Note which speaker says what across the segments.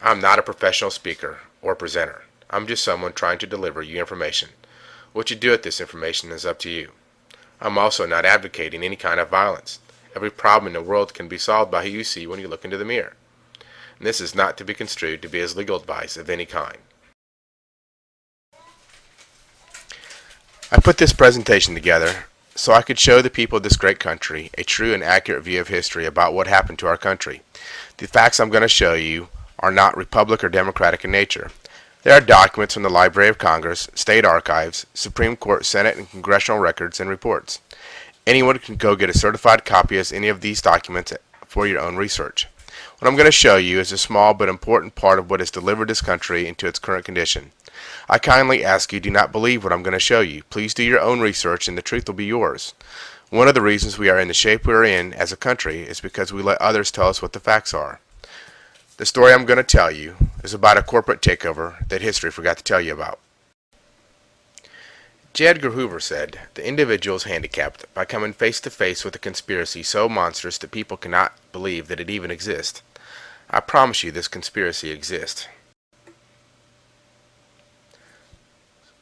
Speaker 1: I'm not a professional speaker or presenter. I'm just someone trying to deliver you information. What you do with this information is up to you. I'm also not advocating any kind of violence. Every problem in the world can be solved by who you see when you look into the mirror. And this is not to be construed to be as legal advice of any kind. I put this presentation together so I could show the people of this great country a true and accurate view of history about what happened to our country. The facts I'm going to show you are not Republic or Democratic in nature. They are documents from the Library of Congress, state archives, Supreme Court, Senate, and congressional records and reports. Anyone can go get a certified copy of any of these documents for your own research. What I'm going to show you is a small but important part of what has delivered this country into its current condition. I kindly ask you, do not believe what I'm going to show you. Please do your own research and the truth will be yours. One of the reasons we are in the shape we are in as a country is because we let others tell us what the facts are. The story I'm going to tell you is about a corporate takeover that history forgot to tell you about. J. Edgar Hoover said, "The individual is handicapped by coming face to face with a conspiracy so monstrous that people cannot believe that it even exists. I promise you this conspiracy exists."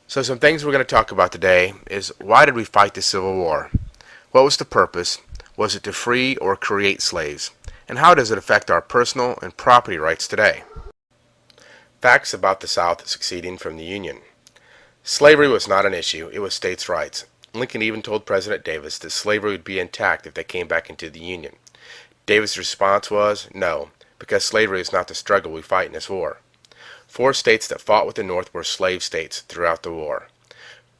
Speaker 1: So some things we're going to talk about today is, why did we fight the Civil War? What was the purpose? Was it to free or create slaves? And how does it affect our personal and property rights today? Facts about the South seceding from the Union. Slavery was not an issue, it was states' rights. Lincoln even told President Davis that slavery would be intact if they came back into the Union. Davis' response was, no, because slavery is not the struggle we fight in this war. 4 states that fought with the North were slave states throughout the war.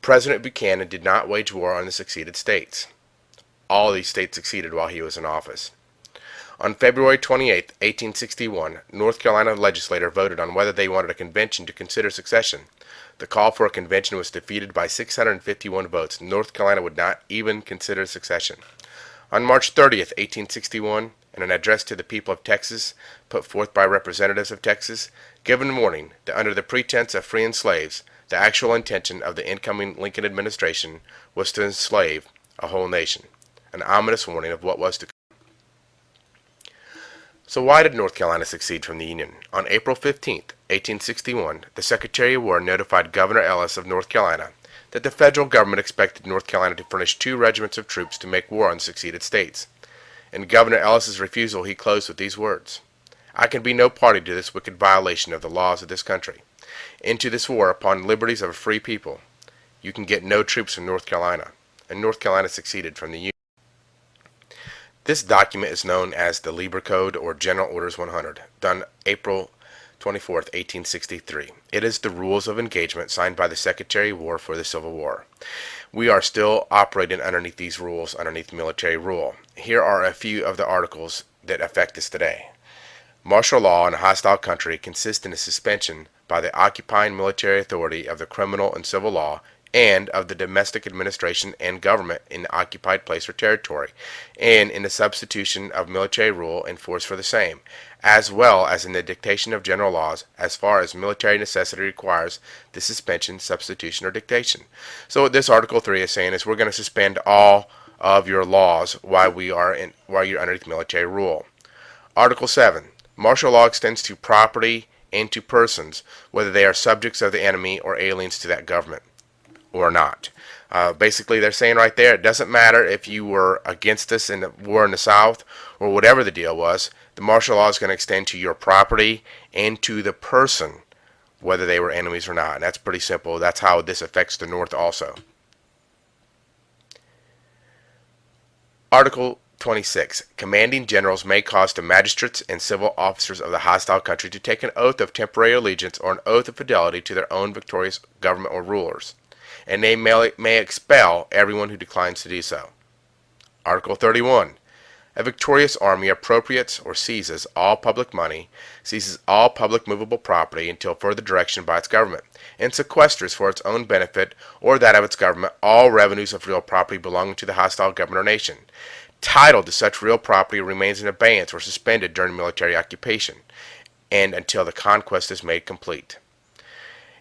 Speaker 1: President Buchanan did not wage war on the seceded states. All these states succeeded while he was in office. On February 28, 1861, North Carolina legislature voted on whether they wanted a convention to consider secession. The call for a convention was defeated by 651 votes. North Carolina would not even consider secession. On March 30, 1861, in an address to the people of Texas, put forth by representatives of Texas, given warning that under the pretense of freeing slaves, the actual intention of the incoming Lincoln administration was to enslave a whole nation. An ominous warning of what was to come. So why did North Carolina secede from the Union? On April 15, 1861, the Secretary of War notified Governor Ellis of North Carolina that the federal government expected North Carolina to furnish 2 regiments of troops to make war on the seceded states. In Governor Ellis's refusal, he closed with these words, "I can be no party to this wicked violation of the laws of this country. Into this war upon liberties of a free people, you can get no troops from North Carolina." And North Carolina seceded from the Union. This document is known as the Lieber Code or General Orders 100, done April 24, 1863. It is the rules of engagement signed by the Secretary of War for the Civil War. We are still operating underneath these rules, underneath military rule. Here are a few of the articles that affect us today. Martial law in a hostile country consists in a suspension by the occupying military authority of the criminal and civil law and of the domestic administration and government in the occupied place or territory, and in the substitution of military rule and force for the same, as well as in the dictation of general laws as far as military necessity requires the suspension, substitution, or dictation. So what this Article 3 is saying is we're going to suspend all of your laws while you're underneath military rule. Article 7. Martial law extends to property and to persons, whether they are subjects of the enemy or aliens to that government or not. Basically, they're saying right there, it doesn't matter if you were against us in the war in the South or whatever the deal was, the martial law is going to extend to your property and to the person, whether they were enemies or not. And that's pretty simple. That's how this affects the North also. Article 26. Commanding generals may cause the magistrates and civil officers of the hostile country to take an oath of temporary allegiance or an oath of fidelity to their own victorious government or rulers, and they may expel everyone who declines to do so. Article 31. A victorious army appropriates or seizes all public money, seizes all public movable property until further direction by its government, and sequesters for its own benefit or that of its government all revenues of real property belonging to the hostile government or nation. Title to such real property remains in abeyance or suspended during military occupation, and until the conquest is made complete.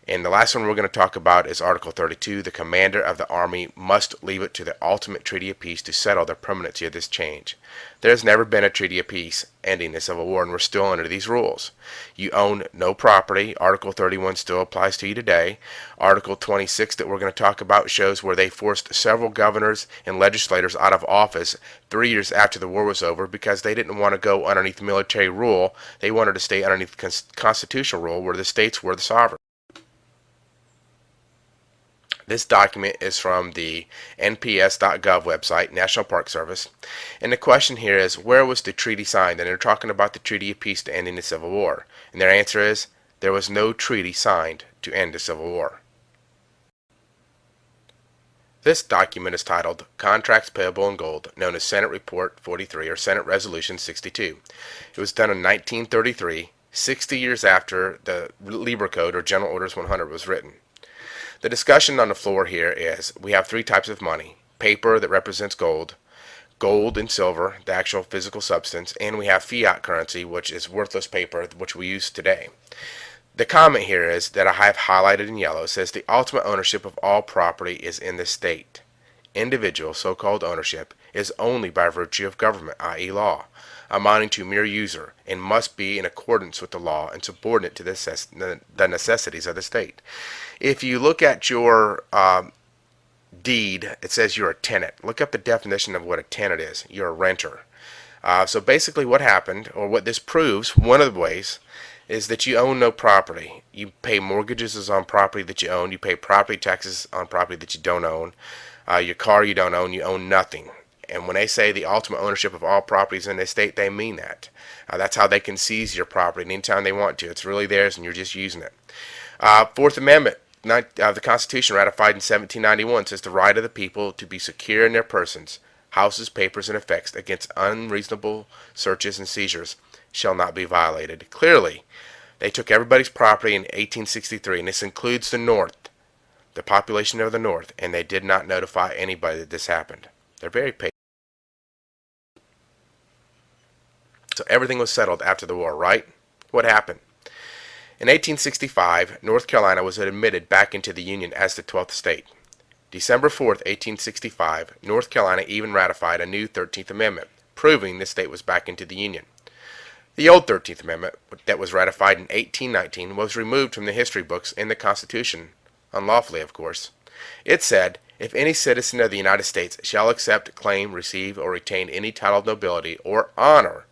Speaker 1: And the last one we're going to talk about is Article 32. The commander of the army must leave it to the ultimate treaty of peace to settle the permanency of this change. There has never been a treaty of peace ending the Civil War, and we're still under these rules. You own no property. Article 31 still applies to you today. Article 26 that we're going to talk about shows where they forced several governors and legislators out of office 3 years after the war was over because they didn't want to go underneath military rule. They wanted to stay underneath constitutional rule where the states were the sovereign. This document is from the nps.gov website, National Park Service. And the question here is, where was the treaty signed? And they're talking about the Treaty of Peace to ending the Civil War. And their answer is, there was no treaty signed to end the Civil War. This document is titled Contracts Payable in Gold, known as Senate Report 43 or Senate Resolution 62. It was done in 1933, 60 years after the Lieber Code or General Orders 100 was written. The discussion on the floor here is we have three types of money: paper that represents gold, gold and silver, the actual physical substance, and we have fiat currency, which is worthless paper, which we use today. The comment here is that I have highlighted in yellow. It says the ultimate ownership of all property is in the state. Individual so-called ownership is only by virtue of government, i.e. law, amounting to mere user, and must be in accordance with the law and subordinate to the necessities of the state. If you look at your deed, it says you're a tenant. Look up the definition of what a tenant is. You're a renter. So basically what happened, or what this proves, one of the ways, is that you own no property. You pay mortgages on property that you own. You pay property taxes on property that you don't own. Your car you don't own. You own nothing. And when they say the ultimate ownership of all properties in the state, they mean that. That's how they can seize your property anytime they want to. It's really theirs and you're just using it. Fourth Amendment of the Constitution, ratified in 1791, says the right of the people to be secure in their persons, houses, papers, and effects against unreasonable searches and seizures shall not be violated. Clearly, they took everybody's property in 1863, and this includes the North, the population of the North, and they did not notify anybody that this happened. They're very patient. So everything was settled after the war, right? What happened? In 1865, North Carolina was admitted back into the Union as the 12th state. December 4th, 1865, North Carolina even ratified a new 13th Amendment, proving the state was back into the Union. The old 13th Amendment, that was ratified in 1819, was removed from the history books in the Constitution, unlawfully of course. It said, if any citizen of the United States shall accept, claim, receive, or retain any title of nobility or honor,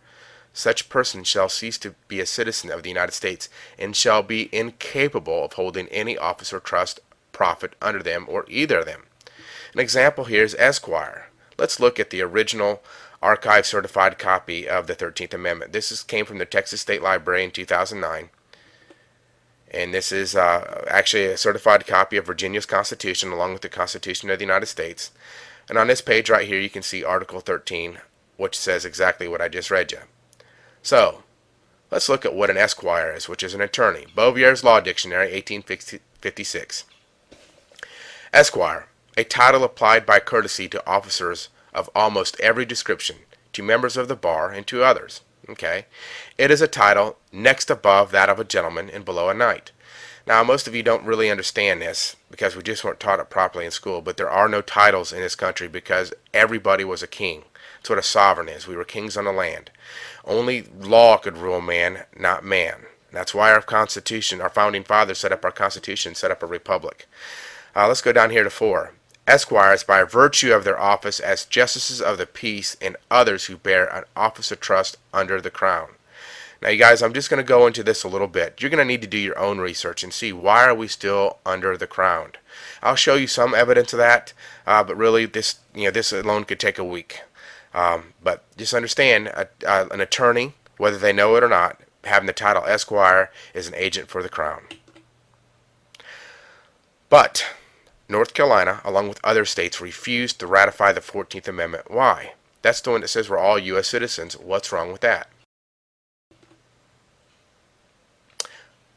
Speaker 1: such person shall cease to be a citizen of the United States and shall be incapable of holding any office or trust, profit under them or either of them. An example here is Esquire. Let's look at the original archive certified copy of the 13th Amendment. This came from the Texas State Library in 2009. And this is actually a certified copy of Virginia's Constitution along with the Constitution of the United States. And on this page right here you can see Article 13, which says exactly what I just read you. So, let's look at what an esquire is, which is an attorney. Bovier's Law Dictionary, 1856. Esquire, a title applied by courtesy to officers of almost every description, to members of the bar, and to others. Okay? It is a title next above that of a gentleman and below a knight. Now, most of you don't really understand this because we just weren't taught it properly in school, but there are no titles in this country because everybody was a king. That's what a sovereign is. We were kings on the land. Only law could rule man, not man. That's why our Constitution, our founding fathers set up our Constitution, set up a republic. Let's go down here to 4. Esquires, by virtue of their office as justices of the peace and others who bear an office of trust under the crown. Now, you guys, I'm just going to go into this a little bit. You're going to need to do your own research and see why are we still under the crown. I'll show you some evidence of that, but really, this alone could take a week. But just understand, an attorney, whether they know it or not, having the title Esquire, is an agent for the crown. But North Carolina, along with other states, refused to ratify the 14th Amendment. Why? That's the one that says we're all U.S. citizens. What's wrong with that?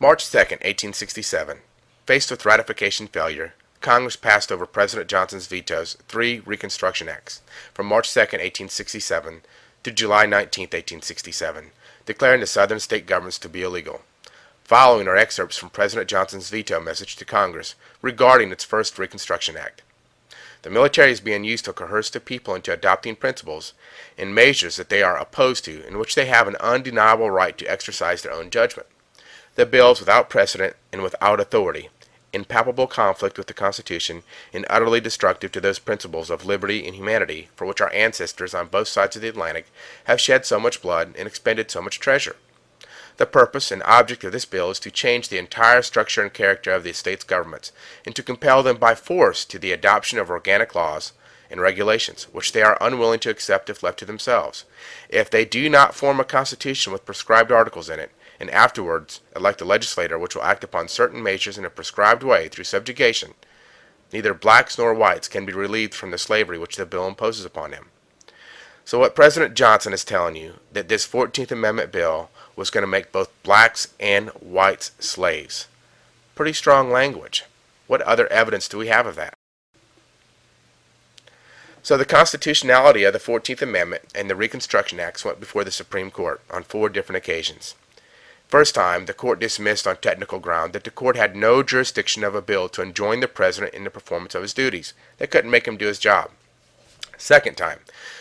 Speaker 1: March 2nd, 1867. Faced with ratification failure, Congress passed over President Johnson's vetoes 3 Reconstruction Acts from March 2nd, 1867 to July 19th, 1867, declaring the southern state governments to be illegal. following are excerpts from President Johnson's veto message to Congress regarding its first Reconstruction Act. The military is being used to coerce the people into adopting principles and measures that they are opposed to, in which they have an undeniable right to exercise their own judgment. The bill is without precedent and without authority, in palpable conflict with the Constitution, and utterly destructive to those principles of liberty and humanity for which our ancestors on both sides of the Atlantic have shed so much blood and expended so much treasure. The purpose and object of this bill is to change the entire structure and character of the states' governments, and to compel them by force to the adoption of organic laws and regulations, which they are unwilling to accept if left to themselves. If they do not form a constitution with prescribed articles in it, and afterwards elect a legislator which will act upon certain measures in a prescribed way through subjugation, neither blacks nor whites can be relieved from the slavery which the bill imposes upon them. So what President Johnson is telling you, that this 14th Amendment bill was going to make both blacks and whites slaves. Pretty strong language. What other evidence do we have of that? So the constitutionality of the 14th Amendment and the Reconstruction Acts went before the Supreme Court on 4 different occasions. First time, the court dismissed on technical ground that the court had no jurisdiction of a bill to enjoin the president in the performance of his duties. They couldn't make him do his job. Second time,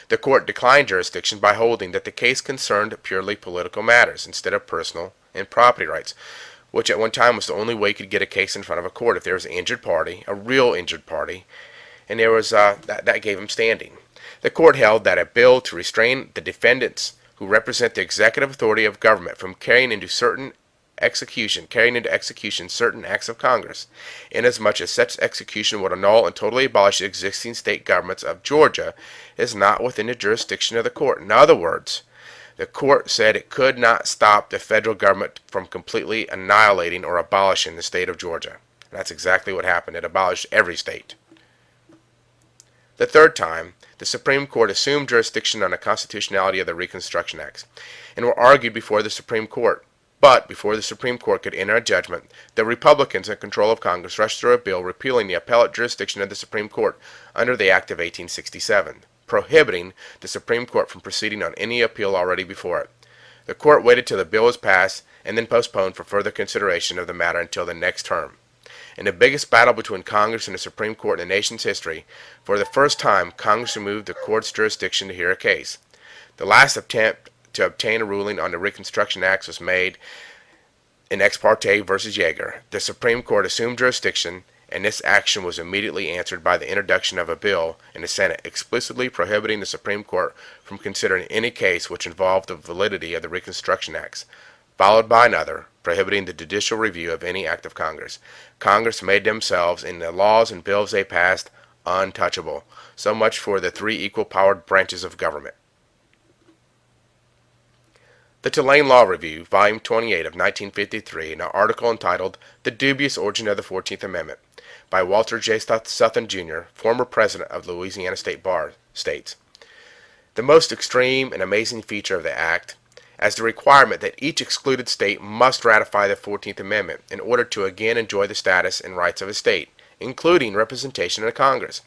Speaker 1: the court declined jurisdiction by holding that the case concerned purely political matters instead of personal and property rights, which at one time was the only way you could get a case in front of a court if there was an injured party, a real injured party, and there was that gave him standing. The court held that a bill to restrain the defendants who represent the executive authority of government from carrying into execution certain acts of Congress, inasmuch as such execution would annul and totally abolish the existing state governments of Georgia, is not within the jurisdiction of the court. In other words, the court said it could not stop the federal government from completely annihilating or abolishing the state of Georgia. And that's exactly what happened. It abolished every state. The third time, the Supreme Court assumed jurisdiction on the constitutionality of the Reconstruction Acts, and were argued before the Supreme Court. But before the Supreme Court could enter a judgment, the Republicans in control of Congress rushed through a bill repealing the appellate jurisdiction of the Supreme Court under the Act of 1867, prohibiting the Supreme Court from proceeding on any appeal already before it. The court waited till the bill was passed and then postponed for further consideration of the matter until the next term. In the biggest battle between Congress and the Supreme Court in the nation's history, for the first time, Congress removed the court's jurisdiction to hear a case. The last attempt to obtain a ruling on the Reconstruction Acts was made in Ex parte versus Yeager. The Supreme Court assumed jurisdiction, and this action was immediately answered by the introduction of a bill in the Senate explicitly prohibiting the Supreme Court from considering any case which involved the validity of the Reconstruction Acts, followed by another prohibiting the judicial review of any act of Congress. Congress made themselves, in the laws and bills they passed, untouchable. So much for the 3 equal-powered branches of government. The Tulane Law Review, Volume 28 of 1953, in an article entitled The Dubious Origin of the 14th Amendment, by Walter J. Sutton, Jr., former president of the Louisiana State Bar, states, "The most extreme and amazing feature of the Act, as the requirement that each excluded state must ratify the 14th Amendment in order to again enjoy the status and rights of a state, including representation in Congress.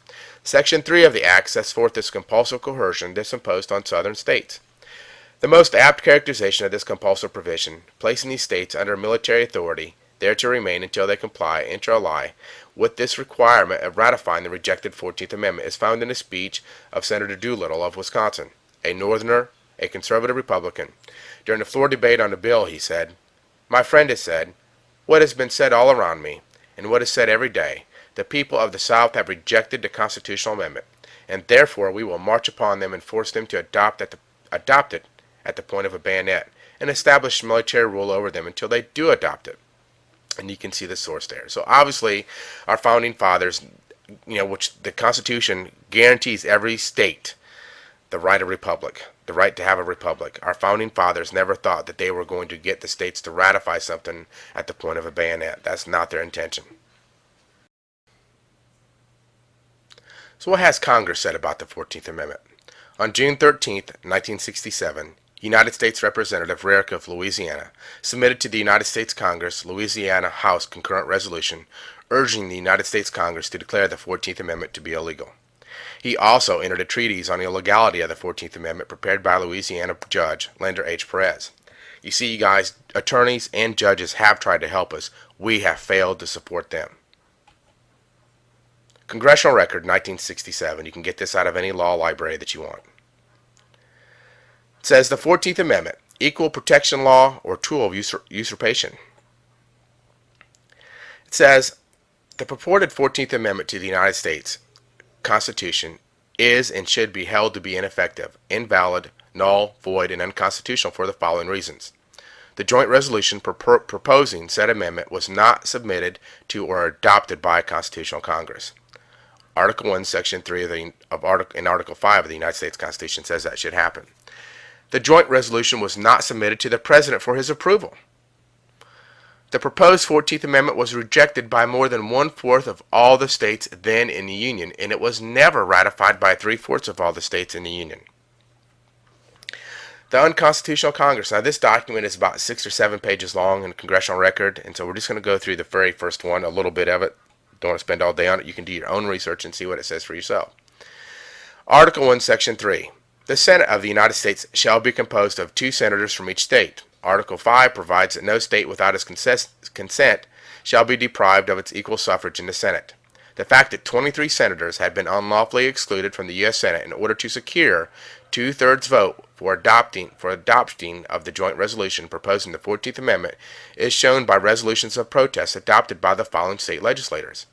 Speaker 1: Section 3 of the Act sets forth this compulsive coercion that's imposed on southern states. The most apt characterization of this compulsive provision, placing these states under military authority, there to remain until they comply, inter alia, with this requirement of ratifying the rejected 14th Amendment, is found in a speech of Senator Doolittle of Wisconsin, a Northerner, a conservative Republican. During the floor debate on the bill, he said, 'My friend has said, what has been said all around me, and what is said every day, the people of the South have rejected the constitutional amendment, and therefore we will march upon them and force them to adopt it at the point of a bayonet, and establish military rule over them until they do adopt it.'" And you can see the source there. So obviously, our founding fathers, which the Constitution guarantees every state the right of republic, the right to have a republic. Our founding fathers never thought that they were going to get the states to ratify something at the point of a bayonet. That's not their intention. So what has Congress said about the 14th Amendment? On June 13, 1967, United States Representative Rarick of Louisiana submitted to the United States Congress Louisiana House concurrent resolution urging the United States Congress to declare the 14th Amendment to be illegal. He also entered a treatise on the illegality of the 14th Amendment prepared by Louisiana Judge Lander H. Perez. You see, you guys, attorneys and judges have tried to help us. We have failed to support them. Congressional Record 1967. You can get this out of any law library that you want. It says the 14th Amendment, equal protection law or tool of usurpation. It says the purported 14th Amendment to the United States Constitution is and should be held to be ineffective, invalid, null, void, and unconstitutional for the following reasons. The joint resolution proposing said amendment was not submitted to or adopted by a constitutional Congress. Article 1, Section 3 in Article 5 of the United States Constitution says that should happen. The joint resolution was not submitted to the President for his approval. The proposed 14th Amendment was rejected by more than 1/4 of all the states then in the Union, and it was never ratified by 3/4 of all the states in the Union. The Unconstitutional Congress. Now, this document is about 6 or 7 pages long in the Congressional Record, and so we're just going to go through the very first one, a little bit of it. Don't want to spend all day on it. You can do your own research and see what it says for yourself. Article 1, Section 3. The Senate of the United States shall be composed of 2 senators from each state. Article 5 provides that no state without its consent shall be deprived of its equal suffrage in the Senate. The fact that 23 senators had been unlawfully excluded from the U.S. Senate in order to secure 2/3 vote for adopting of the joint resolution proposing the 14th Amendment is shown by resolutions of protest adopted by the following state legislators.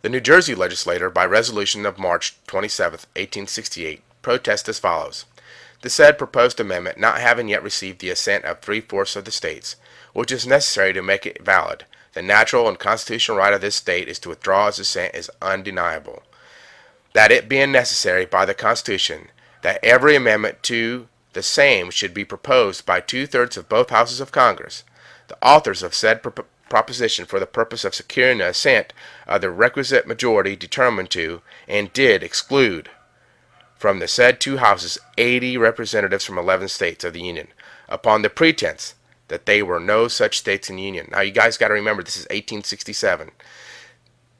Speaker 1: The New Jersey legislature, by resolution of March 27, 1868, protest as follows. The said proposed amendment not having yet received the assent of 3/4 of the states, which is necessary to make it valid, the natural and constitutional right of this state is to withdraw its assent is undeniable. That it being necessary by the Constitution that every amendment to the same should be proposed by 2/3 of both houses of Congress, the authors of said proposition for the purpose of securing the assent of the requisite majority determined to and did exclude from the said 2 houses 80 representatives from 11 states of the Union, upon the pretense that they were no such states in the Union. Now, you guys got to remember, this is 1867,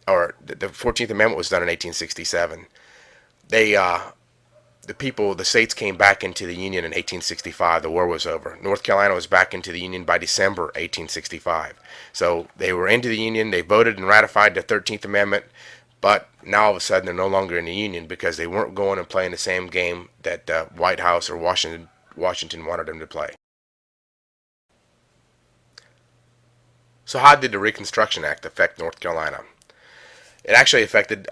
Speaker 1: or the 14th Amendment was done in 1867. The states came back into the Union in 1865. The war was over. North Carolina was back into the Union by December 1865. So they were into the Union. They voted and ratified the 13th Amendment, but now all of a sudden they're no longer in the Union because they weren't going and playing the same game that White House or Washington wanted them to play. So how did the Reconstruction Act affect North Carolina? It actually affected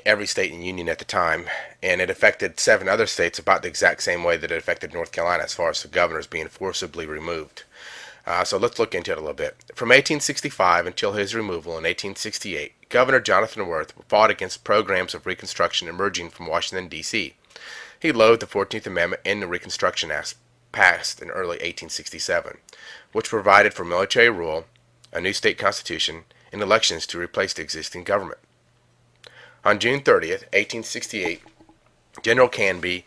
Speaker 1: every state in the Union at the time, and it affected 7 other states about the exact same way that it affected North Carolina as far as the governors being forcibly removed. So let's look into it a little bit. From 1865 until his removal in 1868, Governor Jonathan Worth fought against programs of Reconstruction emerging from Washington, D.C. He loathed the 14th Amendment in the Reconstruction Act passed in early 1867, which provided for military rule, a new state constitution, and elections to replace the existing government. On June 30th, 1868, General Canby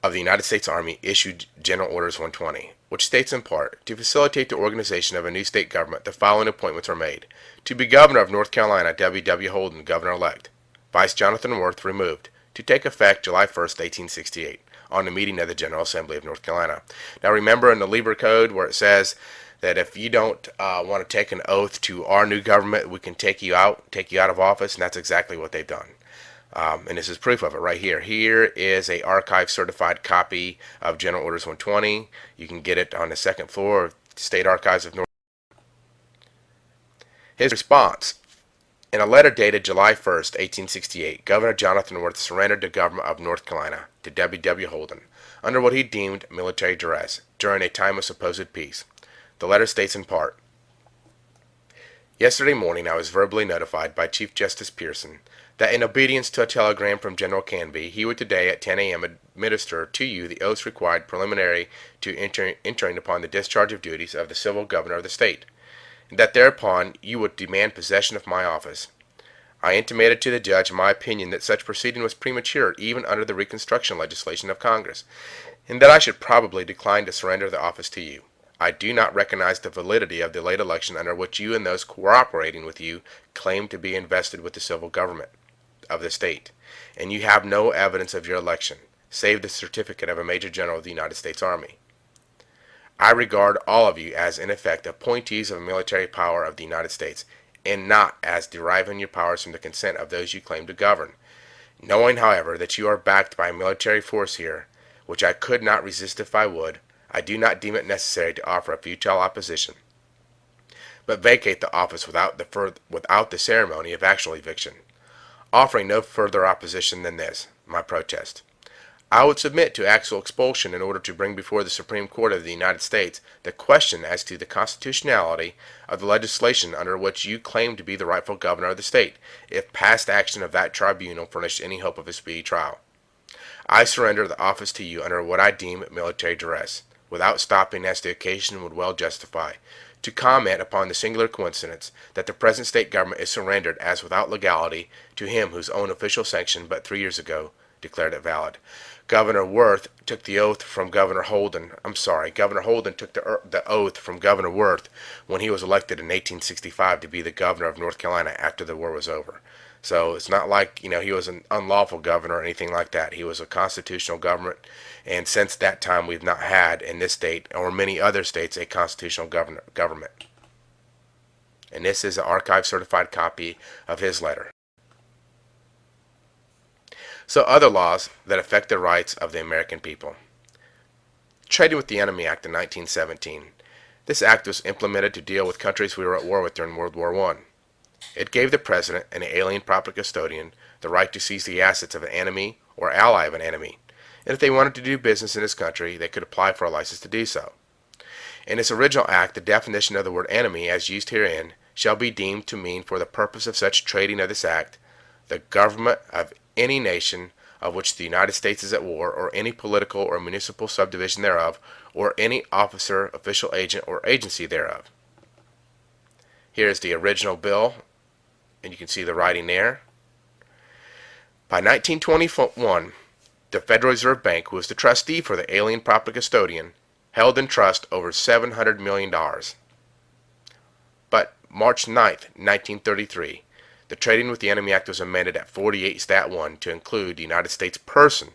Speaker 1: of the United States Army issued General Orders 120, which states in part, to facilitate the organization of a new state government, the following appointments are made. To be Governor of North Carolina, W. W. Holden, Governor-elect. Vice Jonathan Worth, removed. To take effect July 1st, 1868, on the meeting of the General Assembly of North Carolina. Now remember in the Lieber Code where it says that if you don't want to take an oath to our new government, we can take you out of office, and that's exactly what they've done. And this is proof of it right here. Here is a archive certified copy of General Orders 120. You can get it on the 2nd floor of State Archives of North Carolina. His response. In a letter dated July 1st, 1868, Governor Jonathan Worth surrendered the government of North Carolina to W. W. Holden under what he deemed military duress during a time of supposed peace. The letter states in part, yesterday morning I was verbally notified by Chief Justice Pearson that in obedience to a telegram from General Canby, he would today at 10 a.m. administer to you the oaths required preliminary to entering upon the discharge of duties of the civil governor of the state, and that thereupon you would demand possession of my office. I intimated to the judge my opinion that such proceeding was premature even under the Reconstruction legislation of Congress, and that I should probably decline to surrender the office to you. I do not recognize the validity of the late election under which you and those cooperating with you claim to be invested with the civil government of the state, and you have no evidence of your election, save the certificate of a Major General of the United States Army. I regard all of you as, in effect, appointees of a military power of the United States, and not as deriving your powers from the consent of those you claim to govern. Knowing, however, that you are backed by a military force here, which I could not resist if I would, I do not deem it necessary to offer a futile opposition, but vacate the office without the ceremony of actual eviction, offering no further opposition than this, my protest. I would submit to actual expulsion in order to bring before the Supreme Court of the United States the question as to the constitutionality of the legislation under which you claim to be the rightful governor of the state, if past action of that tribunal furnished any hope of a speedy trial. I surrender the office to you under what I deem military duress, without stopping as the occasion would well justify, to comment upon the singular coincidence that the present state government is surrendered as without legality to him whose own official sanction but 3 years ago declared it valid. Governor Worth took the oath from Governor Holden. Governor Holden took the oath from Governor Worth when he was elected in 1865 to be the governor of North Carolina after the war was over. So it's not like, he was an unlawful governor or anything like that. He was a constitutional government, and since that time we've not had in this state or many other states a constitutional government. And this is an archive certified copy of his letter. So other laws that affect the rights of the American people. Trading with the Enemy Act in 1917. This act was implemented to deal with countries we were at war with during World War I. It gave the president and the alien property custodian the right to seize the assets of an enemy or ally of an enemy, and if they wanted to do business in his country, they could apply for a license to do so. In its original act, the definition of the word enemy as used herein shall be deemed to mean for the purpose of such trading of this act, the government of any nation of which the United States is at war, or any political or municipal subdivision thereof, or any officer, official agent, or agency thereof. Here is the original bill, and you can see the writing there. By 1921, the Federal Reserve Bank, who was the trustee for the alien property custodian, held in trust over $700 million. But March 9th, 1933, the Trading with the Enemy Act was amended at 48 Stat 1 to include the United States person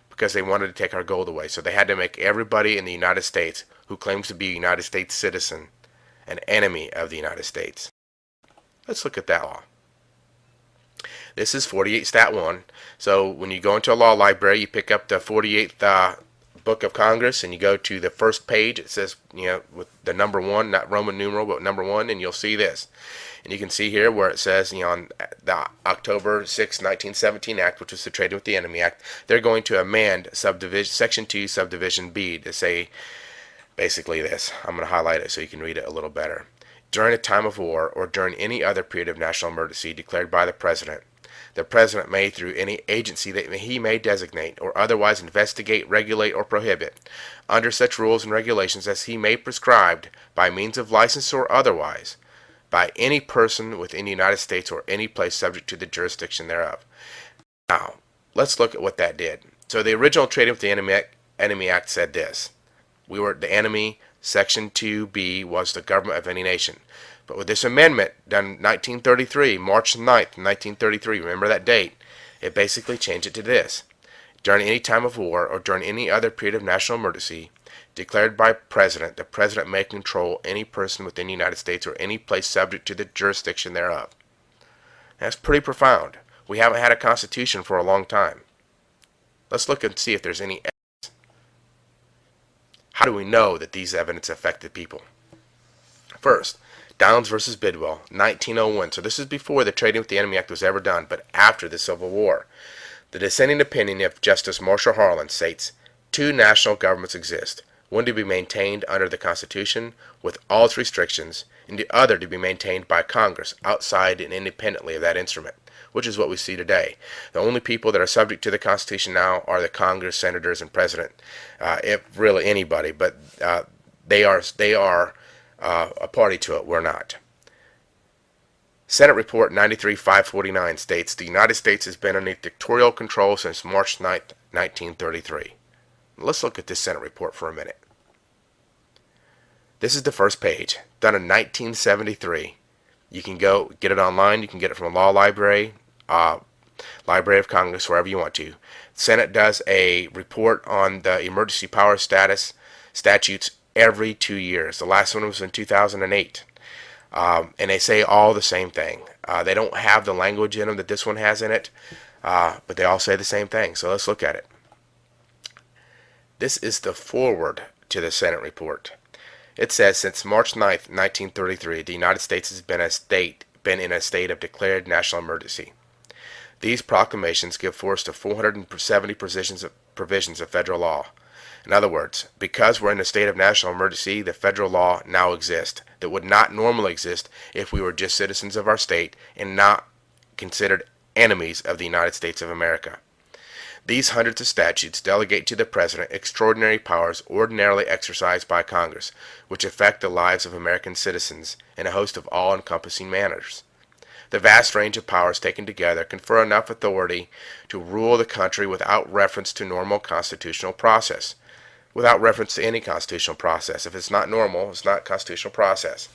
Speaker 1: because they wanted to take our gold away. So they had to make everybody in the United States who claims to be a United States citizen an enemy of the United States. Let's look at that law. This is 48 Stat 1. So when you go into a law library, you pick up the 48th Book of Congress and you go to the first page. It says, with the number 1, not Roman numeral, but number 1, and you'll see this. And you can see here where it says, on the October 6, 1917 Act, which was the Trading with the Enemy Act, they're going to amend Section 2, Subdivision B to say basically this. I'm going to highlight it so you can read it a little better. During a time of war or during any other period of national emergency declared by the President may, through any agency that he may designate or otherwise investigate, regulate, or prohibit, under such rules and regulations as he may prescribe by means of license or otherwise, by any person within the United States or any place subject to the jurisdiction thereof. Now, let's look at what that did. So the original Trading with the Enemy Act said this. We were the enemy. Section 2B was the government of any nation. But with this amendment done in 1933, March 9th, 1933, remember that date, it basically changed it to this. During any time of war or during any other period of national emergency declared by President, the President may control any person within the United States or any place subject to the jurisdiction thereof. That's pretty profound. We haven't had a constitution for a long time. Let's look and see if there's any evidence. How do we know that these evidence affected people? First, Downs versus Bidwell, 1901. So this is before the Trading with the Enemy Act was ever done, but after the Civil War. The dissenting opinion of Justice Marshall Harlan states, 2 national governments exist, one to be maintained under the Constitution with all its restrictions, and the other to be maintained by Congress outside and independently of that instrument, which is what we see today. The only people that are subject to the Constitution now are the Congress, senators, and president, if really anybody, but they are a party to it. We're not. Senate Report 93-549 states the United States has been underneath dictatorial control since March 9th, 1933. Let's look at this Senate report for a minute. This is the first page, done in 1973. You can go get it online. You can get it from a law library, Library of Congress, wherever you want to. Senate does a report on the emergency power statutes every 2 years. The last one was in 2008. And they say all the same thing. They don't have the language in them that this one has in it, but they all say the same thing. So let's look at it. This is the foreword to the Senate report. It says, since March 9th, 1933, the United States has been in a state of declared national emergency. These proclamations give force to 470 provisions of federal law. In other words, because we're in a state of national emergency, the federal law now exists that would not normally exist if we were just citizens of our state and not considered enemies of the United States of America. These hundreds of statutes delegate to the President extraordinary powers ordinarily exercised by Congress, which affect the lives of American citizens in a host of all-encompassing manners. The vast range of powers taken together confer enough authority to rule the country without reference to normal constitutional process. Without reference to any constitutional process. If it's not normal, it's not constitutional process.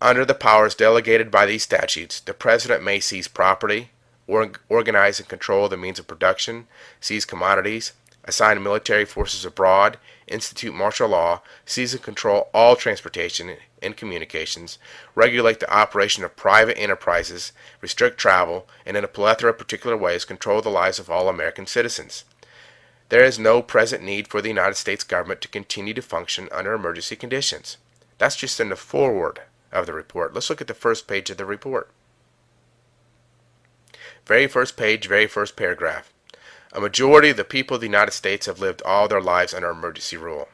Speaker 1: Under the powers delegated by these statutes, the President may seize property, organize and control the means of production, seize commodities, assign military forces abroad, institute martial law, seize and control all transportation and communications, regulate the operation of private enterprises, restrict travel, and in a plethora of particular ways control the lives of all American citizens. There is no present need for the United States government to continue to function under emergency conditions. That's just in the foreword of the report. Let's look at the first page of the report. Very first page, very first paragraph. A majority of the people of the United States have lived all their lives under emergency rule.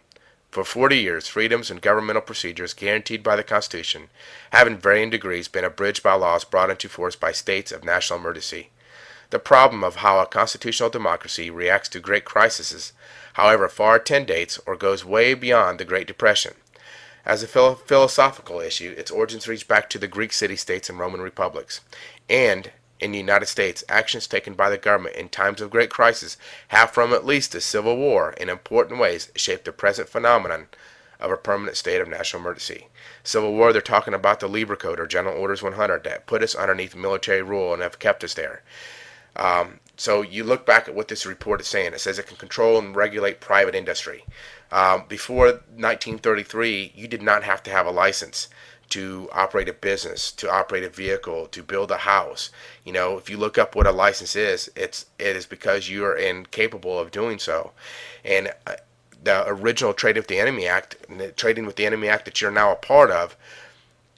Speaker 1: For 40 years, freedoms and governmental procedures guaranteed by the Constitution have in varying degrees been abridged by laws brought into force by states of national emergency. The problem of how a constitutional democracy reacts to great crises, however far tendates or goes way beyond the Great Depression. As a philosophical issue, its origins reach back to the Greek city-states and Roman republics. And, in the United States, actions taken by the government in times of great crisis have, from at least the Civil War, in important ways shaped the present phenomenon of a permanent state of national emergency. Civil War, they're talking about the Lieber Code or General Orders 100 that put us underneath military rule and have kept us there. So you look back at what this report is saying. It says it can control and regulate private industry. Before 1933, you did not have to have a license to operate a business, to operate a vehicle, to build a house. You know, if you look up what a license is, it is because you are incapable of doing so. And the original Trading with the Enemy Act, that you're now a part of,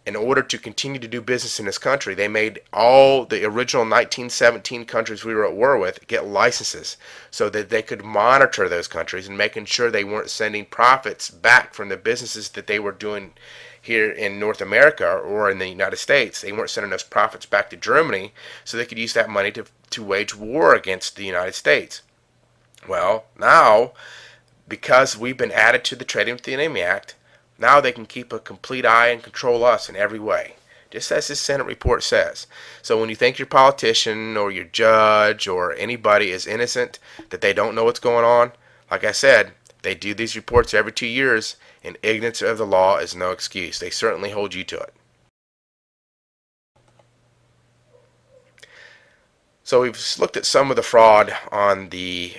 Speaker 1: in order to continue to do business in this country, they made all the original 1917 countries we were at war with get licenses so that they could monitor those countries and making sure they weren't sending profits back from the businesses that they were doing here in North America or in the United States. They weren't sending those profits back to Germany so they could use that money to wage war against the United States. Well, now, because we've been added to the Trading with the Enemy Act, now they can keep a complete eye and control us in every way, just as this Senate report says. So when you think your politician or your judge or anybody is innocent, that they don't know what's going on, like I said, they do these reports every 2 years, and ignorance of the law is no excuse. They certainly hold you to it. So we've looked at some of the fraud on the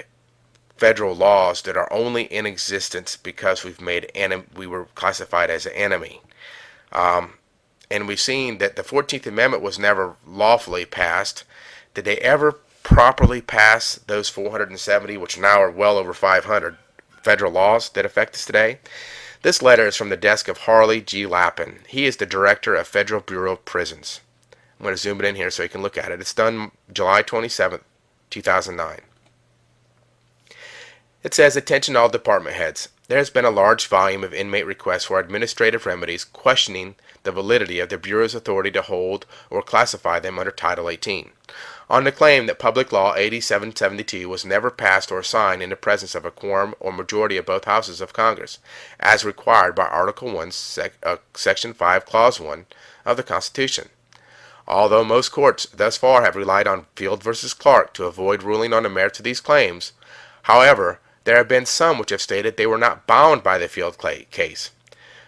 Speaker 1: federal laws that are only in existence because we were classified as an enemy. And we've seen that the 14th Amendment was never lawfully passed. Did they ever properly pass those 470, which now are well over 500, federal laws that affect us today? This letter is from the desk of Harley G. Lappin. He is the Director of Federal Bureau of Prisons. I'm going to zoom it in here so you can look at it. It's done July 27th, 2009. It says, attention all department heads. There has been a large volume of inmate requests for administrative remedies questioning the validity of the Bureau's authority to hold or classify them under Title 18. On the claim that Public Law 8772 was never passed or signed in the presence of a quorum or majority of both houses of Congress, as required by Article 1, Section 5, Clause 1 of the Constitution. Although most courts thus far have relied on Field v. Clark to avoid ruling on the merits of these claims, however, there have been some which have stated they were not bound by the Field case.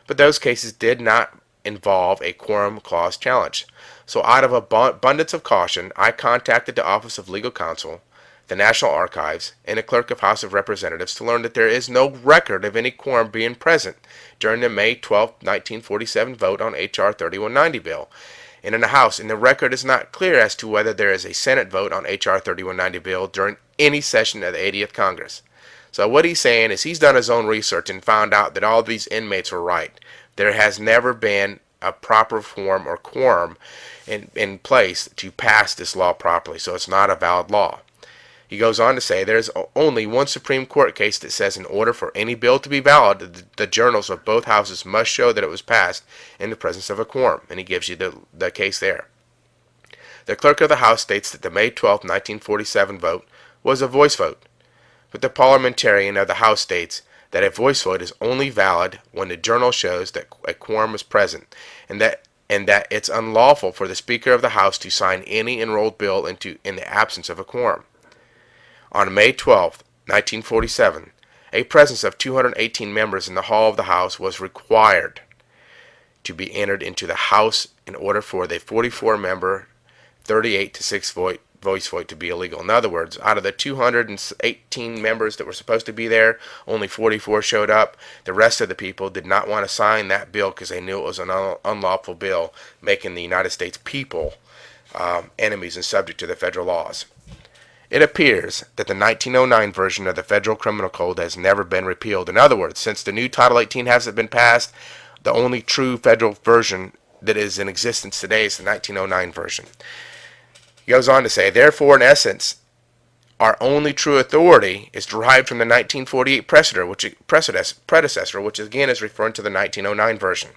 Speaker 1: But those cases did not involve a quorum clause challenge. So out of abundance of caution, I contacted the Office of Legal Counsel the National Archives, and the Clerk of House of Representatives to learn that there is no record of any quorum being present during the May 12, 1947 vote on H.R. 3190 bill. And in the House, and the record is not clear as to whether there is a Senate vote on H.R. 3190 bill during any session of the 80th Congress. So what he's saying is he's done his own research and found out that all these inmates were right. There has never been a proper form or quorum in place to pass this law properly, so it's not a valid law. He goes on to say there's only one Supreme Court case that says in order for any bill to be valid, the journals of both houses must show that it was passed in the presence of a quorum, and he gives you the case there. The clerk of the House states that the May 12, 1947 vote was a voice vote, but the parliamentarian of the House states that a voice vote is only valid when the journal shows that a quorum is present, and that it's unlawful for the Speaker of the House to sign any enrolled bill in the absence of a quorum. On May 12, 1947, a presence of 218 members in the hall of the House was required to be entered into the House in order for the 44-member 38-6 voice vote to be illegal. In other words, out of the 218 members that were supposed to be there, only 44 showed up. The rest of the people did not want to sign that bill because they knew it was an unlawful bill, making the United States people enemies and subject to the federal laws. It appears that the 1909 version of the Federal Criminal Code has never been repealed. In other words, since the new Title 18 hasn't been passed, the only true federal version that is in existence today is the 1909 version. He goes on to say, therefore, in essence, our only true authority is derived from the 1948 predecessor, which again is referring to the 1909 version.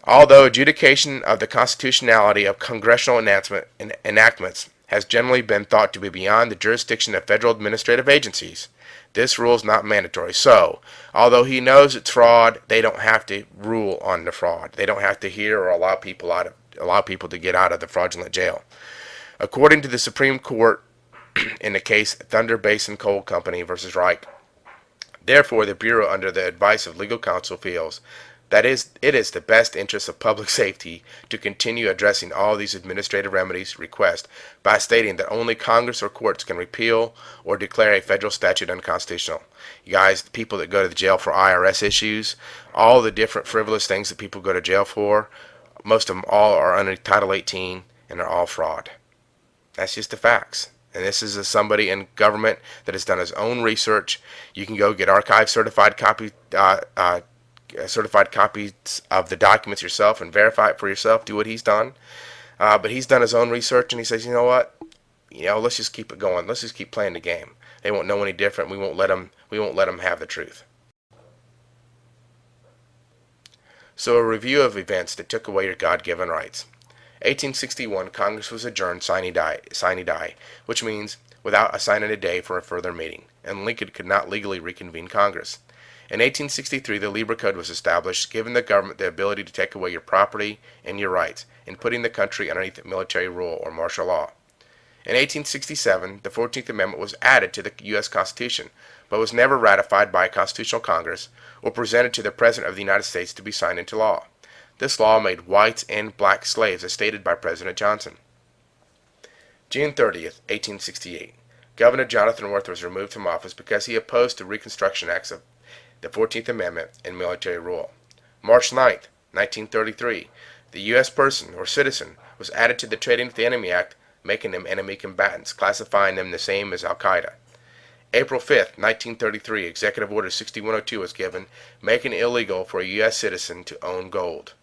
Speaker 1: Although adjudication of the constitutionality of congressional enactments has generally been thought to be beyond the jurisdiction of federal administrative agencies, this rule is not mandatory. So, although he knows it's fraud, they don't have to rule on the fraud. They don't have to hear or allow people to get out of the fraudulent jail. According to the Supreme Court in the case Thunder Basin Coal Company versus Reich, therefore the Bureau, under the advice of legal counsel, feels that it is the best interest of public safety to continue addressing all these administrative remedies requests by stating that only Congress or courts can repeal or declare a federal statute unconstitutional. You guys, the people that go to the jail for IRS issues, all the different frivolous things that people go to jail for, most of them all are under Title 18 and they're all fraud. That's just the facts. And this is somebody in government that has done his own research. You can go get archive certified copies of the documents yourself and verify it for yourself. Do what he's done. But he's done his own research, and he says, you know what? Let's just keep it going. Let's just keep playing the game. They won't know any different. We won't let them have the truth. So a review of events that took away your God-given rights. 1861, Congress was adjourned sine die, which means without assigning a day for a further meeting, and Lincoln could not legally reconvene Congress. In 1863, the Libra Code was established, giving the government the ability to take away your property and your rights, and putting the country underneath military rule or martial law. In 1867, the 14th Amendment was added to the U.S. Constitution, but was never ratified by a constitutional Congress or presented to the President of the United States to be signed into law. This law made whites and black slaves, as stated by President Johnson. June 30th, 1868, Governor Jonathan Worth was removed from office because he opposed the Reconstruction Acts of the 14th Amendment and military rule. March 9th, 1933, the U.S. person or citizen was added to the Trading with the Enemy Act, making them enemy combatants, classifying them the same as Al-Qaeda. April 5th, 1933, Executive Order 6102 was given, making it illegal for a U.S. citizen to own gold.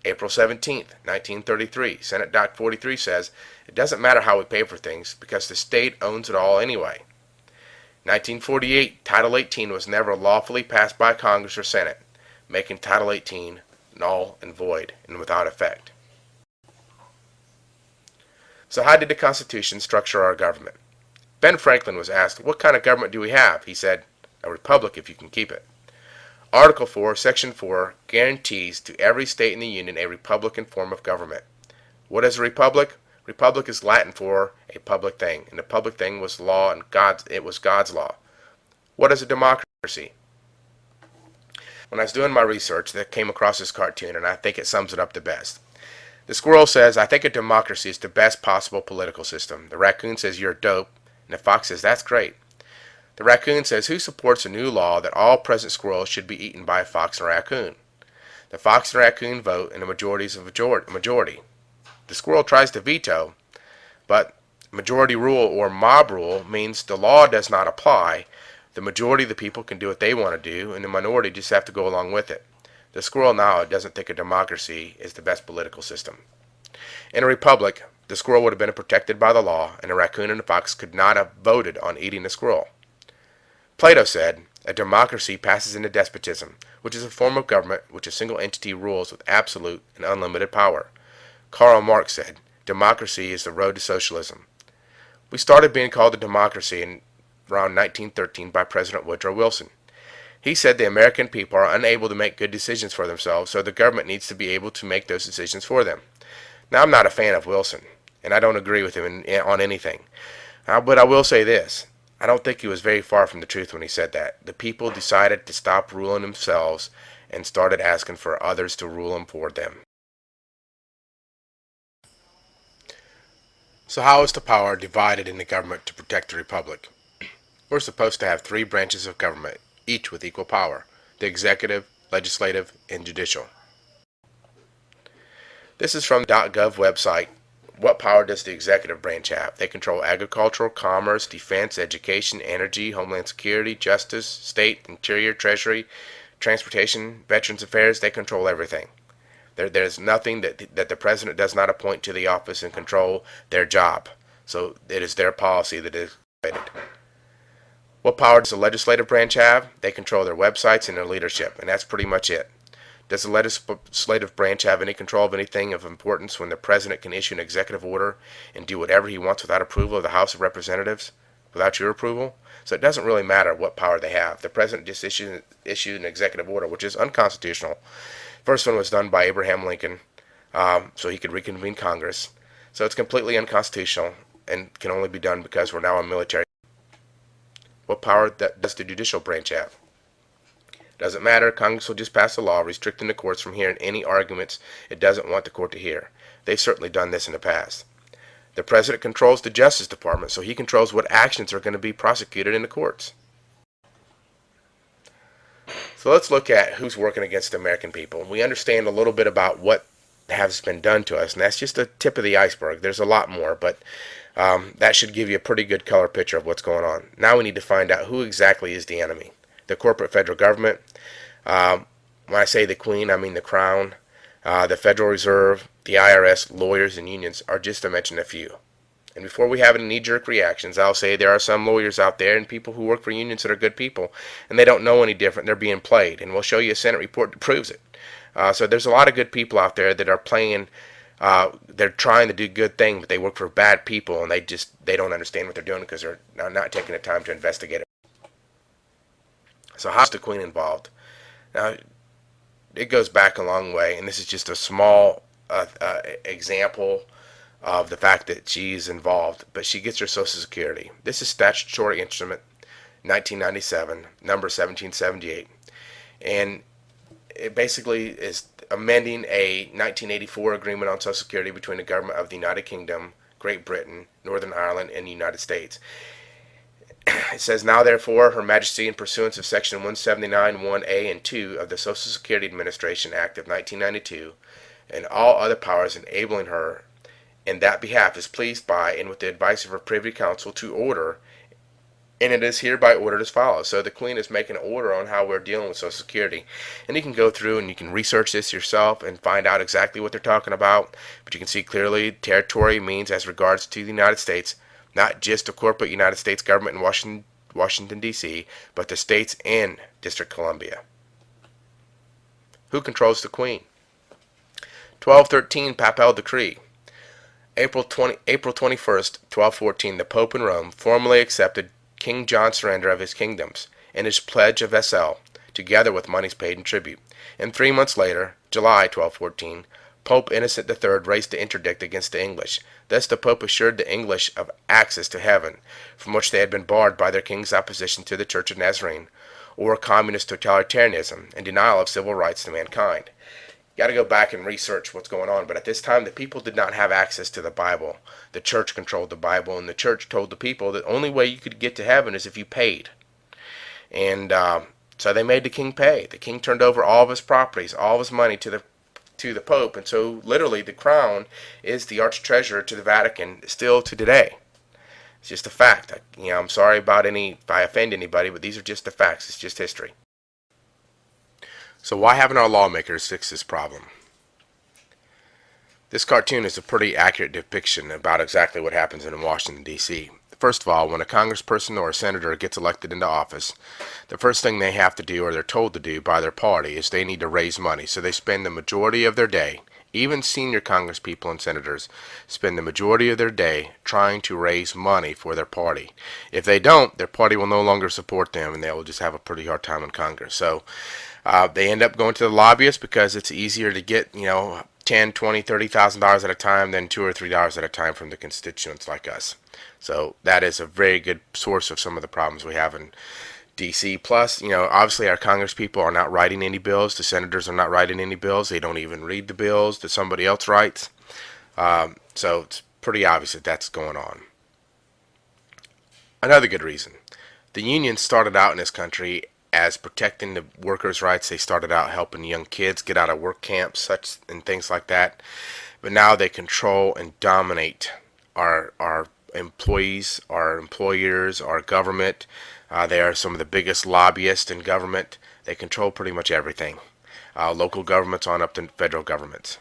Speaker 1: April 17th, 1933, Senate Doc 43 says, it doesn't matter how we pay for things because the state owns it all anyway. 1948, Title 18 was never lawfully passed by Congress or Senate, making Title 18 null and void and without effect. So how did the Constitution structure our government? Ben Franklin was asked, what kind of government do we have? He said, a republic if you can keep it. Article 4, Section 4 guarantees to every state in the Union a republican form of government. What is a republic? Republic is Latin for a public thing, and the public thing was law, and it was God's law. What is a democracy? When I was doing my research, I came across this cartoon, and I think it sums it up the best. The squirrel says, I think a democracy is the best possible political system. The raccoon says, you're dope. And the fox says, that's great. The raccoon says, who supports a new law that all present squirrels should be eaten by a fox and a raccoon? The fox and raccoon vote, and the majority is a majority. The squirrel tries to veto, but majority rule or mob rule means the law does not apply. The majority of the people can do what they want to do, and the minority just have to go along with it. The squirrel now doesn't think a democracy is the best political system. In a republic, the squirrel would have been protected by the law, and the raccoon and the fox could not have voted on eating the squirrel. Plato said, a democracy passes into despotism, which is a form of government which a single entity rules with absolute and unlimited power. Karl Marx said, democracy is the road to socialism. We started being called a democracy in around 1913 by President Woodrow Wilson. He said the American people are unable to make good decisions for themselves, so the government needs to be able to make those decisions for them. Now, I'm not a fan of Wilson, and I don't agree with him on anything. But I will say this. I don't think he was very far from the truth when he said that. The people decided to stop ruling themselves and started asking for others to rule them for them. So how is the power divided in the government to protect the republic? We're supposed to have 3 branches of government, each with equal power: the executive, legislative, and judicial. This is from the .gov website. What power does the executive branch have? They control agriculture, commerce, defense, education, energy, homeland security, justice, state, interior, treasury, transportation, veterans affairs. They control everything. There's nothing that the president does not appoint to the office and control their job. So it is their policy that is created. What power does the legislative branch have? They control their websites and their leadership, and that's pretty much it. Does the legislative branch have any control of anything of importance when the president can issue an executive order and do whatever he wants without approval of the House of Representatives, without your approval? So it doesn't really matter what power they have. The president just issued an executive order, which is unconstitutional. First one was done by Abraham Lincoln, so he could reconvene Congress. So it's completely unconstitutional and can only be done because we're now a military. What power does the judicial branch have? Doesn't matter. Congress will just pass a law restricting the courts from hearing any arguments it doesn't want the court to hear. They've certainly done this in the past. The president controls the Justice Department, so he controls what actions are going to be prosecuted in the courts. So let's look at who's working against the American people. We understand a little bit about what has been done to us, and that's just the tip of the iceberg. There's a lot more, but that should give you a pretty good color picture of what's going on. Now we need to find out who exactly is the enemy. The corporate federal government. When I say the Queen, I mean the Crown. The Federal Reserve, the IRS, lawyers, and unions are just to mention a few. And before we have any knee-jerk reactions, I'll say there are some lawyers out there and people who work for unions that are good people, and they don't know any different. They're being played, and we'll show you a Senate report that proves it. So there's a lot of good people out there that are playing. They're trying to do good things, but they work for bad people, and they don't understand what they're doing because they're not taking the time to investigate it. So how's the Queen involved? Now, it goes back a long way, and this is just a small example of the fact that she's involved, but she gets her Social Security. This is statutory instrument 1997, number 1778, and it basically is amending a 1984 agreement on Social Security between the government of the United Kingdom, Great Britain, Northern Ireland, and the United States. It says, now therefore, Her Majesty, in pursuance of Section 179, 1A and 2 of the Social Security Administration Act of 1992, and all other powers enabling her in that behalf, is pleased by, and with the advice of her Privy Council, to order, and it is hereby ordered as follows. So the Queen is making an order on how we're dealing with Social Security. And you can go through and you can research this yourself and find out exactly what they're talking about. But you can see clearly territory means as regards to the United States, not just the corporate United States government in Washington, D.C., but the states and District of Columbia. Who controls the Queen? 1213 Papal Decree. April 21st, 1214, the Pope in Rome formally accepted King John's surrender of his kingdoms and his pledge of vassal, together with monies paid in tribute. And 3 months later, July 1214, Pope Innocent III raised the interdict against the English. Thus the Pope assured the English of access to heaven, from which they had been barred by their king's opposition to the Church of Nazarene, or communist totalitarianism and denial of civil rights to mankind. got to go back and research what's going on. But at this time, the people did not have access to the Bible. The church controlled the Bible, and the church told the people that the only way you could get to heaven is if you paid. And so they made the king pay. The king turned over all of his properties, all of his money to the Pope, and so literally the crown is the arch treasurer to the Vatican still to today. It's just a fact. I'm sorry about if I offend anybody, but these are just the facts. It's just history. So why haven't our lawmakers fixed this problem? This cartoon is a pretty accurate depiction about exactly what happens in Washington, D.C. First of all, when a congressperson or a senator gets elected into office, the first thing they have to do, or they're told to do by their party, is they need to raise money. So they spend the majority of their day, even senior congresspeople and senators, spend the majority of their day trying to raise money for their party. If they don't, their party will no longer support them, and they will just have a pretty hard time in Congress. So they end up going to the lobbyists because it's easier to get, $10, $20, $30,000 at a time than $2 or $3 at a time from the constituents like us. So that is a very good source of some of the problems we have in D.C. Plus, obviously our Congress people are not writing any bills. The senators are not writing any bills. They don't even read the bills that somebody else writes. So it's pretty obvious that that's going on. Another good reason. The unions started out in this country as protecting the workers' rights. They started out helping young kids get out of work camps, and things like that. But now they control and dominate our employees, our employers, our government. They are some of the biggest lobbyists in government. They control pretty much everything. Local governments on up to federal governments.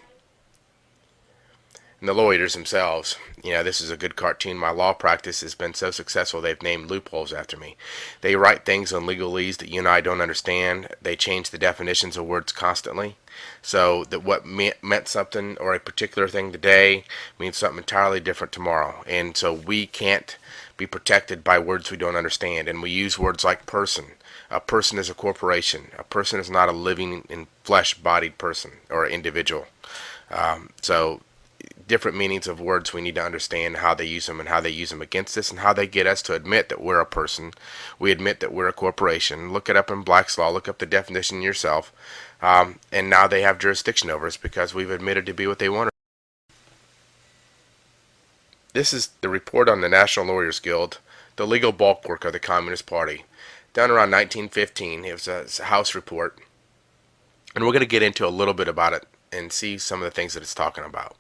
Speaker 1: And the lawyers themselves, this is a good cartoon. My law practice has been so successful they've named loopholes after me. They write things on legalese that you and I don't understand. They change the definitions of words constantly. So that what meant something or a particular thing today means something entirely different tomorrow. And so we can't be protected by words we don't understand. And we use words like person. A person is a corporation. A person is not a living and flesh-bodied person or individual. So different meanings of words we need to understand how they use them and how they use them against us and how they get us to admit that we're a person. We admit that we're a corporation. Look it up in Black's Law. Look up the definition yourself. And now they have jurisdiction over us because we've admitted to be what they want. This is the report on the National Lawyers Guild, the legal bulwark of the Communist Party. Done around 1915. It was a House report. And we're going to get into a little bit about it and see some of the things that it's talking about.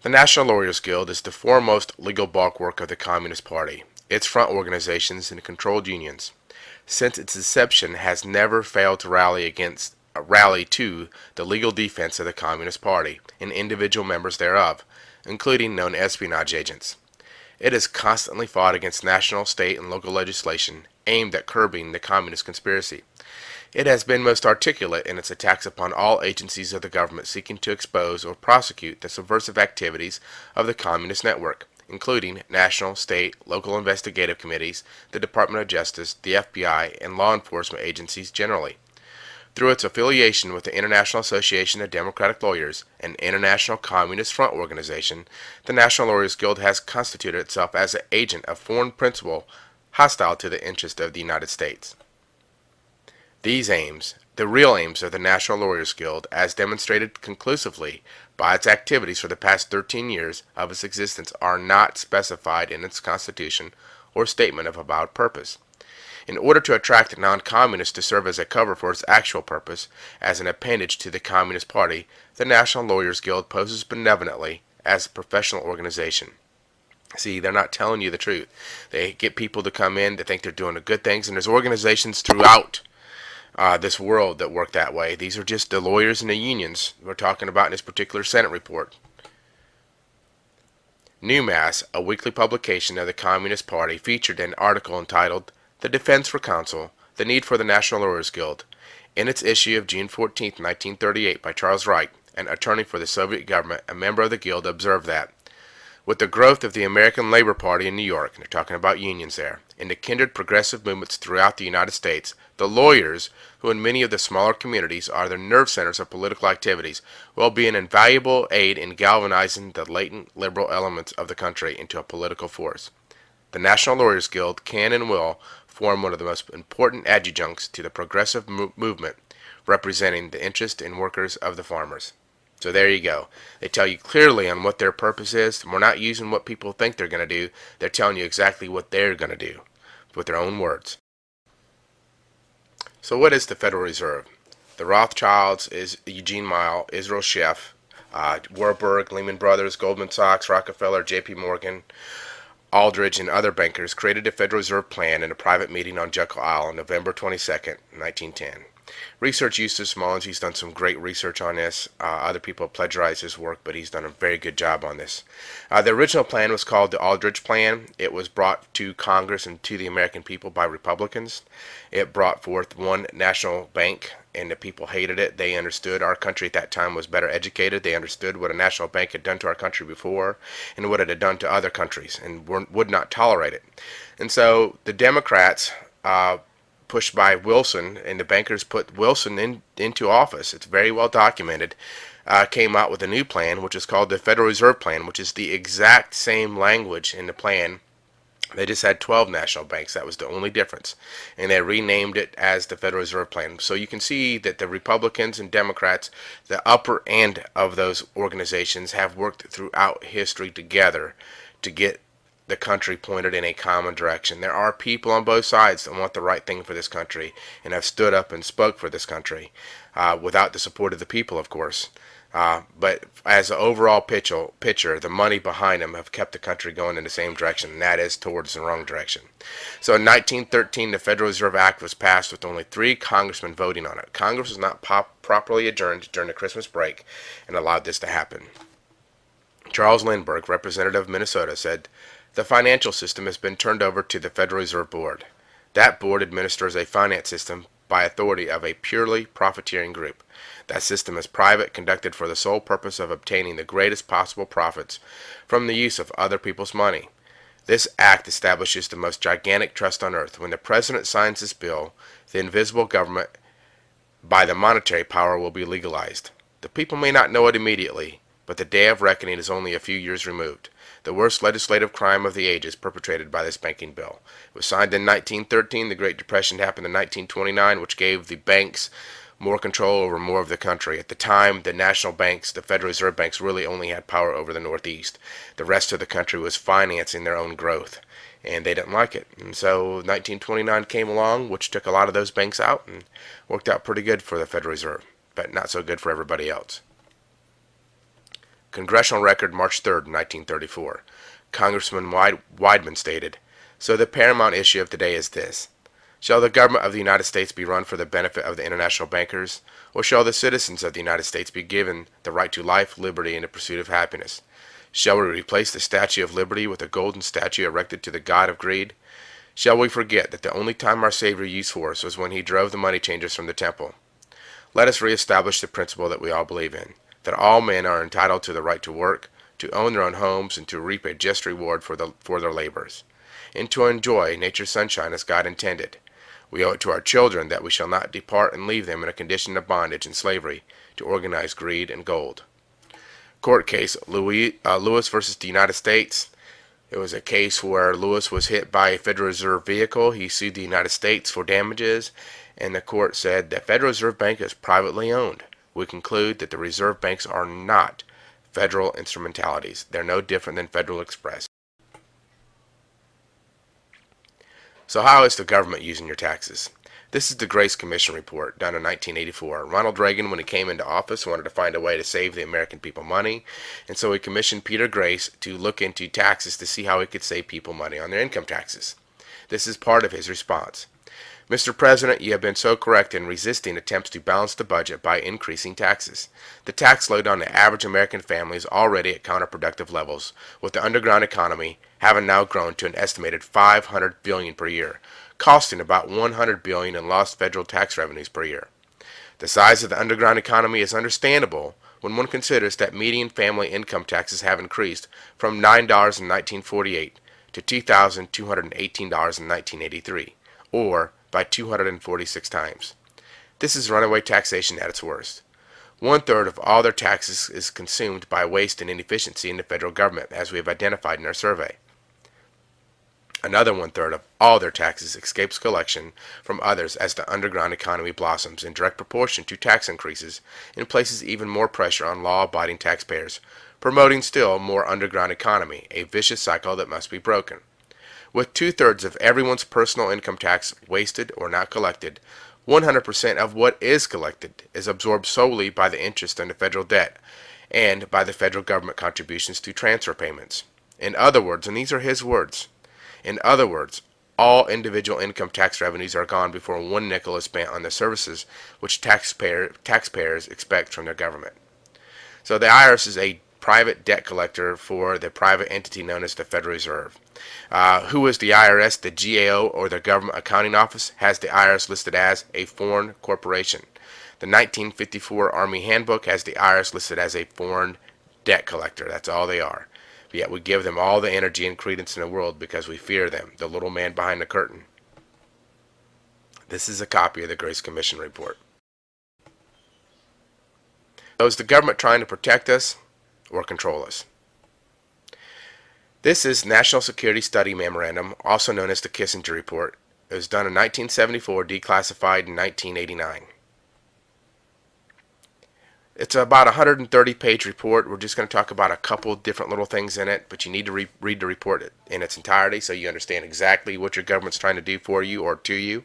Speaker 1: The National Lawyers Guild is the foremost legal bulwark of the Communist Party. Its front organizations and controlled unions, since its inception, has never failed to rally to the legal defense of the Communist Party and individual members thereof, including known espionage agents. It has constantly fought against national, state, and local legislation aimed at curbing the communist conspiracy. It has been most articulate in its attacks upon all agencies of the government seeking to expose or prosecute the subversive activities of the communist network, including national, state, local investigative committees, the Department of Justice, the FBI, and law enforcement agencies generally. Through its affiliation with the International Association of Democratic Lawyers, an international communist front organization, the National Lawyers Guild has constituted itself as an agent of foreign principle hostile to the interest of the United States. These aims, the real aims of the National Lawyers Guild, as demonstrated conclusively by its activities for the past 13 years of its existence, are not specified in its constitution or statement of avowed purpose. In order to attract non-communists to serve as a cover for its actual purpose, as an appendage to the Communist Party, the National Lawyers Guild poses benevolently as a professional organization. See, they're not telling you the truth. They get people to come in that think they're doing the good things, and there's organizations throughout this world that work that way. These are just the lawyers and the unions we're talking about in this particular Senate report. New Mass, a weekly publication of the Communist Party, featured an article entitled "The Defense for Counsel, the Need for the National Lawyers Guild." In its issue of June 14, 1938, by Charles Wright, an attorney for the Soviet government, a member of the Guild, observed that with the growth of the American Labor Party in New York, and they're talking about unions there, and the kindred progressive movements throughout the United States, the lawyers, who in many of the smaller communities are the nerve centers of political activities, will be an invaluable aid in galvanizing the latent liberal elements of the country into a political force. The National Lawyers Guild can and will form one of the most important adjuncts to the progressive movement representing the interest and workers of the farmers. So there you go. They tell you clearly on what their purpose is. We're not using what people think they're going to do. They're telling you exactly what they're going to do with their own words. So what is the Federal Reserve? The Rothschilds, is Eugene Mile, Israel Sheff, Warburg, Lehman Brothers, Goldman Sachs, Rockefeller, J.P. Morgan, Aldrich, and other bankers created a Federal Reserve Plan in a private meeting on Jekyll Isle on November 22nd, 1910. Research Eustace Mullins, he's done some great research on this. Other people have plagiarized his work, but he's done a very good job on this. The original plan was called the Aldrich Plan. It was brought to Congress and to the American people by Republicans. It brought forth one national bank, and the people hated it. They understood our country at that time was better educated. They understood what a national bank had done to our country before and what it had done to other countries, and would not tolerate it. And so the Democrats, pushed by Wilson, and the bankers put Wilson into office, it's very well documented, came out with a new plan, which is called the Federal Reserve Plan, which is the exact same language in the plan. They just had 12 national banks. That was the only difference. And they renamed it as the Federal Reserve Plan. So you can see that the Republicans and Democrats, the upper end of those organizations, have worked throughout history together to get the country pointed in a common direction. There are people on both sides that want the right thing for this country and have stood up and spoke for this country, without the support of the people, of course. But as an overall picture, the money behind them have kept the country going in the same direction, and that is towards the wrong direction. So in 1913, the Federal Reserve Act was passed with only 3 congressmen voting on it. Congress was not properly adjourned during the Christmas break and allowed this to happen. Charles Lindbergh, representative of Minnesota, said, "The financial system has been turned over to the Federal Reserve Board. That board administers a finance system by authority of a purely profiteering group. That system is private, conducted for the sole purpose of obtaining the greatest possible profits from the use of other people's money. This act establishes the most gigantic trust on earth. When the President signs this bill, the invisible government by the monetary power will be legalized. The people may not know it immediately, but the day of reckoning is only a few years removed. The worst legislative crime of the age is perpetrated by this banking bill." It was signed in 1913. The Great Depression happened in 1929, which gave the banks more control over more of the country. At the time, the national banks, the Federal Reserve banks, really only had power over the Northeast. The rest of the country was financing their own growth, and they didn't like it. And so 1929 came along, which took a lot of those banks out and worked out pretty good for the Federal Reserve, but not so good for everybody else. Congressional Record, March 3, 1934. Congressman Weidman stated, "So the paramount issue of today is this. Shall the government of the United States be run for the benefit of the international bankers, or shall the citizens of the United States be given the right to life, liberty, and the pursuit of happiness? Shall we replace the Statue of Liberty with a golden statue erected to the god of greed? Shall we forget that the only time our Savior used force was when he drove the money changers from the temple? Let us reestablish the principle that we all believe in, that all men are entitled to the right to work, to own their own homes, and to reap a just reward for their labors, and to enjoy nature's sunshine as God intended. We owe it to our children that we shall not depart and leave them in a condition of bondage and slavery to organized greed and gold." Court case, Lewis versus the United States. It was a case where Lewis was hit by a Federal Reserve vehicle. He sued the United States for damages, and the court said the Federal Reserve Bank is privately owned. We conclude that the reserve banks are not federal instrumentalities. They're no different than Federal Express. So how is the government using your taxes? This is the Grace Commission report done in 1984. Ronald Reagan, when he came into office, wanted to find a way to save the American people money, and so he commissioned Peter Grace to look into taxes to see how he could save people money on their income taxes. This is part of his response. "Mr. President, you have been so correct in resisting attempts to balance the budget by increasing taxes. The tax load on the average American family is already at counterproductive levels, with the underground economy having now grown to an estimated $500 billion per year, costing about $100 billion in lost federal tax revenues per year. The size of the underground economy is understandable when one considers that median family income taxes have increased from $9 in 1948 to $2,218 in 1983, or by 246 times. This is runaway taxation at its worst. 1/3 of all their taxes is consumed by waste and inefficiency in the federal government, as we have identified in our survey. Another one-third of all their taxes escapes collection from others as the underground economy blossoms in direct proportion to tax increases and places even more pressure on law-abiding taxpayers, promoting still more underground economy, a vicious cycle that must be broken. With two-thirds of everyone's personal income tax wasted or not collected, 100% of what is collected is absorbed solely by the interest on the federal debt and by the federal government contributions to transfer payments. In other words, and these are his words, in other words, all individual income tax revenues are gone before one nickel is spent on the services which taxpayers expect from their government. So the IRS is a private debt collector for the private entity known as the Federal Reserve. Who is the IRS? The GAO, or the Government Accounting Office, has the IRS listed as a foreign corporation. The 1954 Army Handbook has the IRS listed as a foreign debt collector. That's all they are. But yet we give them all the energy and credence in the world because we fear them, the little man behind the curtain. This is a copy of the Grace Commission report. So is the government trying to protect us or control us? This is National Security Study Memorandum, also known as the Kissinger Report. It was done in 1974, declassified in 1989. It's about a 130-page report. We're just going to talk about a couple different little things in it, but you need to read the report in its entirety so you understand exactly what your government's trying to do for you or to you.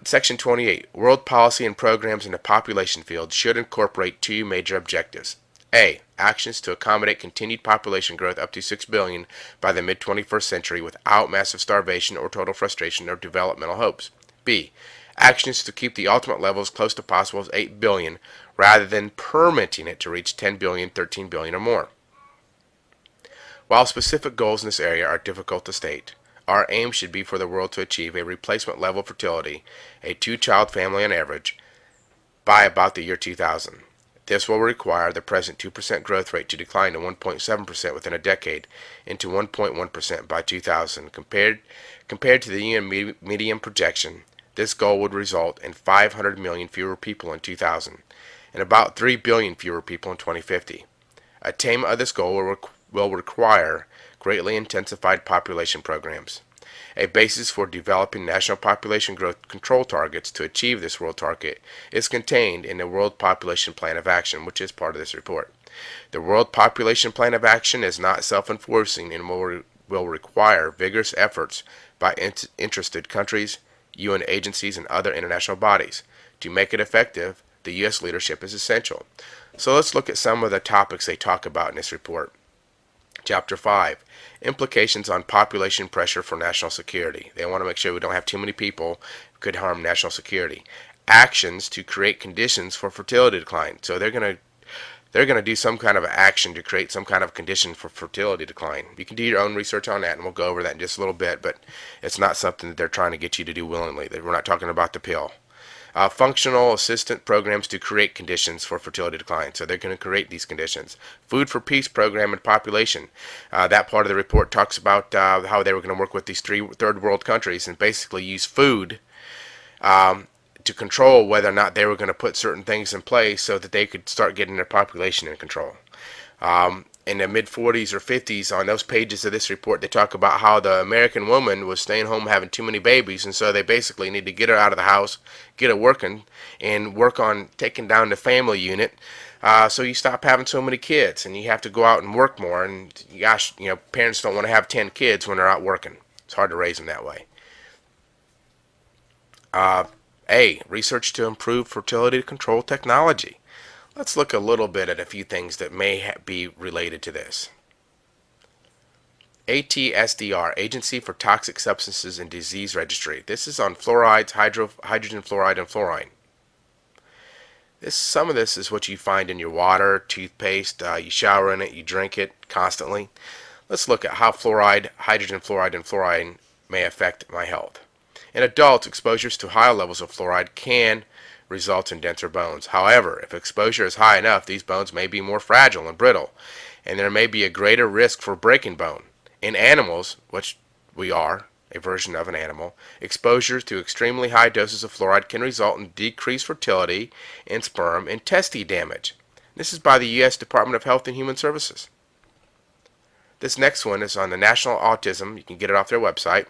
Speaker 1: Section 28, World Policy and Programs in the Population Field should incorporate two major objectives. A. Actions to accommodate continued population growth up to 6 billion by the mid-21st century without massive starvation or total frustration of developmental hopes. B. Actions to keep the ultimate level as close to possible as 8 billion rather than permitting it to reach 10 billion, 13 billion or more. While specific goals in this area are difficult to state, our aim should be for the world to achieve a replacement level fertility, a two-child family on average, by about the year 2000. This will require the present 2% growth rate to decline to 1.7% within a decade and to 1.1% by 2000. Compared to the UN median projection, this goal would result in 500 million fewer people in 2000 and about 3 billion fewer people in 2050. Attainment of this goal will require greatly intensified population programs. A basis for developing national population growth control targets to achieve this world target is contained in the World Population Plan of Action, which is part of this report. The World Population Plan of Action is not self-enforcing and will require vigorous efforts by interested countries, UN agencies, and other international bodies. To make it effective, the U.S. leadership is essential. So let's look at some of the topics they talk about in this report. Chapter 5, Implications on Population Pressure for National Security. They want to make sure we don't have too many people who could harm national security. Actions to create conditions for fertility decline. So they're going to do some kind of action to create some kind of condition for fertility decline. You can do your own research on that, and we'll go over that in just a little bit, but it's not something that they're trying to get you to do willingly. We're not talking about the pill. Functional assistant programs to create conditions for fertility decline. So they're going to create these conditions. Food for Peace program and population. That part of the report talks about how they were going to work with these third world countries and basically use food to control whether or not they were going to put certain things in place so that they could start getting their population in control. In the mid-40s or 50s, on those pages of this report, they talk about how the American woman was staying home having too many babies, and so they basically need to get her out of the house, get her working, and work on taking down the family unit so you stop having so many kids, and you have to go out and work more, and gosh, parents don't want to have 10 kids when they're out working. It's hard to raise them that way. A. Research to improve fertility control technology. Let's look a little bit at a few things that may be related to this. ATSDR, Agency for Toxic Substances and Disease Registry. This is on fluorides, hydrogen fluoride, and fluorine. Some of this is what you find in your water, toothpaste, you shower in it, you drink it constantly. Let's look at how fluoride, hydrogen fluoride, and fluorine may affect my health. In adults, exposures to high levels of fluoride can result in denser bones. However, if exposure is high enough, these bones may be more fragile and brittle, and there may be a greater risk for breaking bone. In animals, which we are, a version of an animal, exposure to extremely high doses of fluoride can result in decreased fertility in sperm and testis damage. This is by the U.S. Department of Health and Human Services. This next one is on the National Autism. You can get it off their website.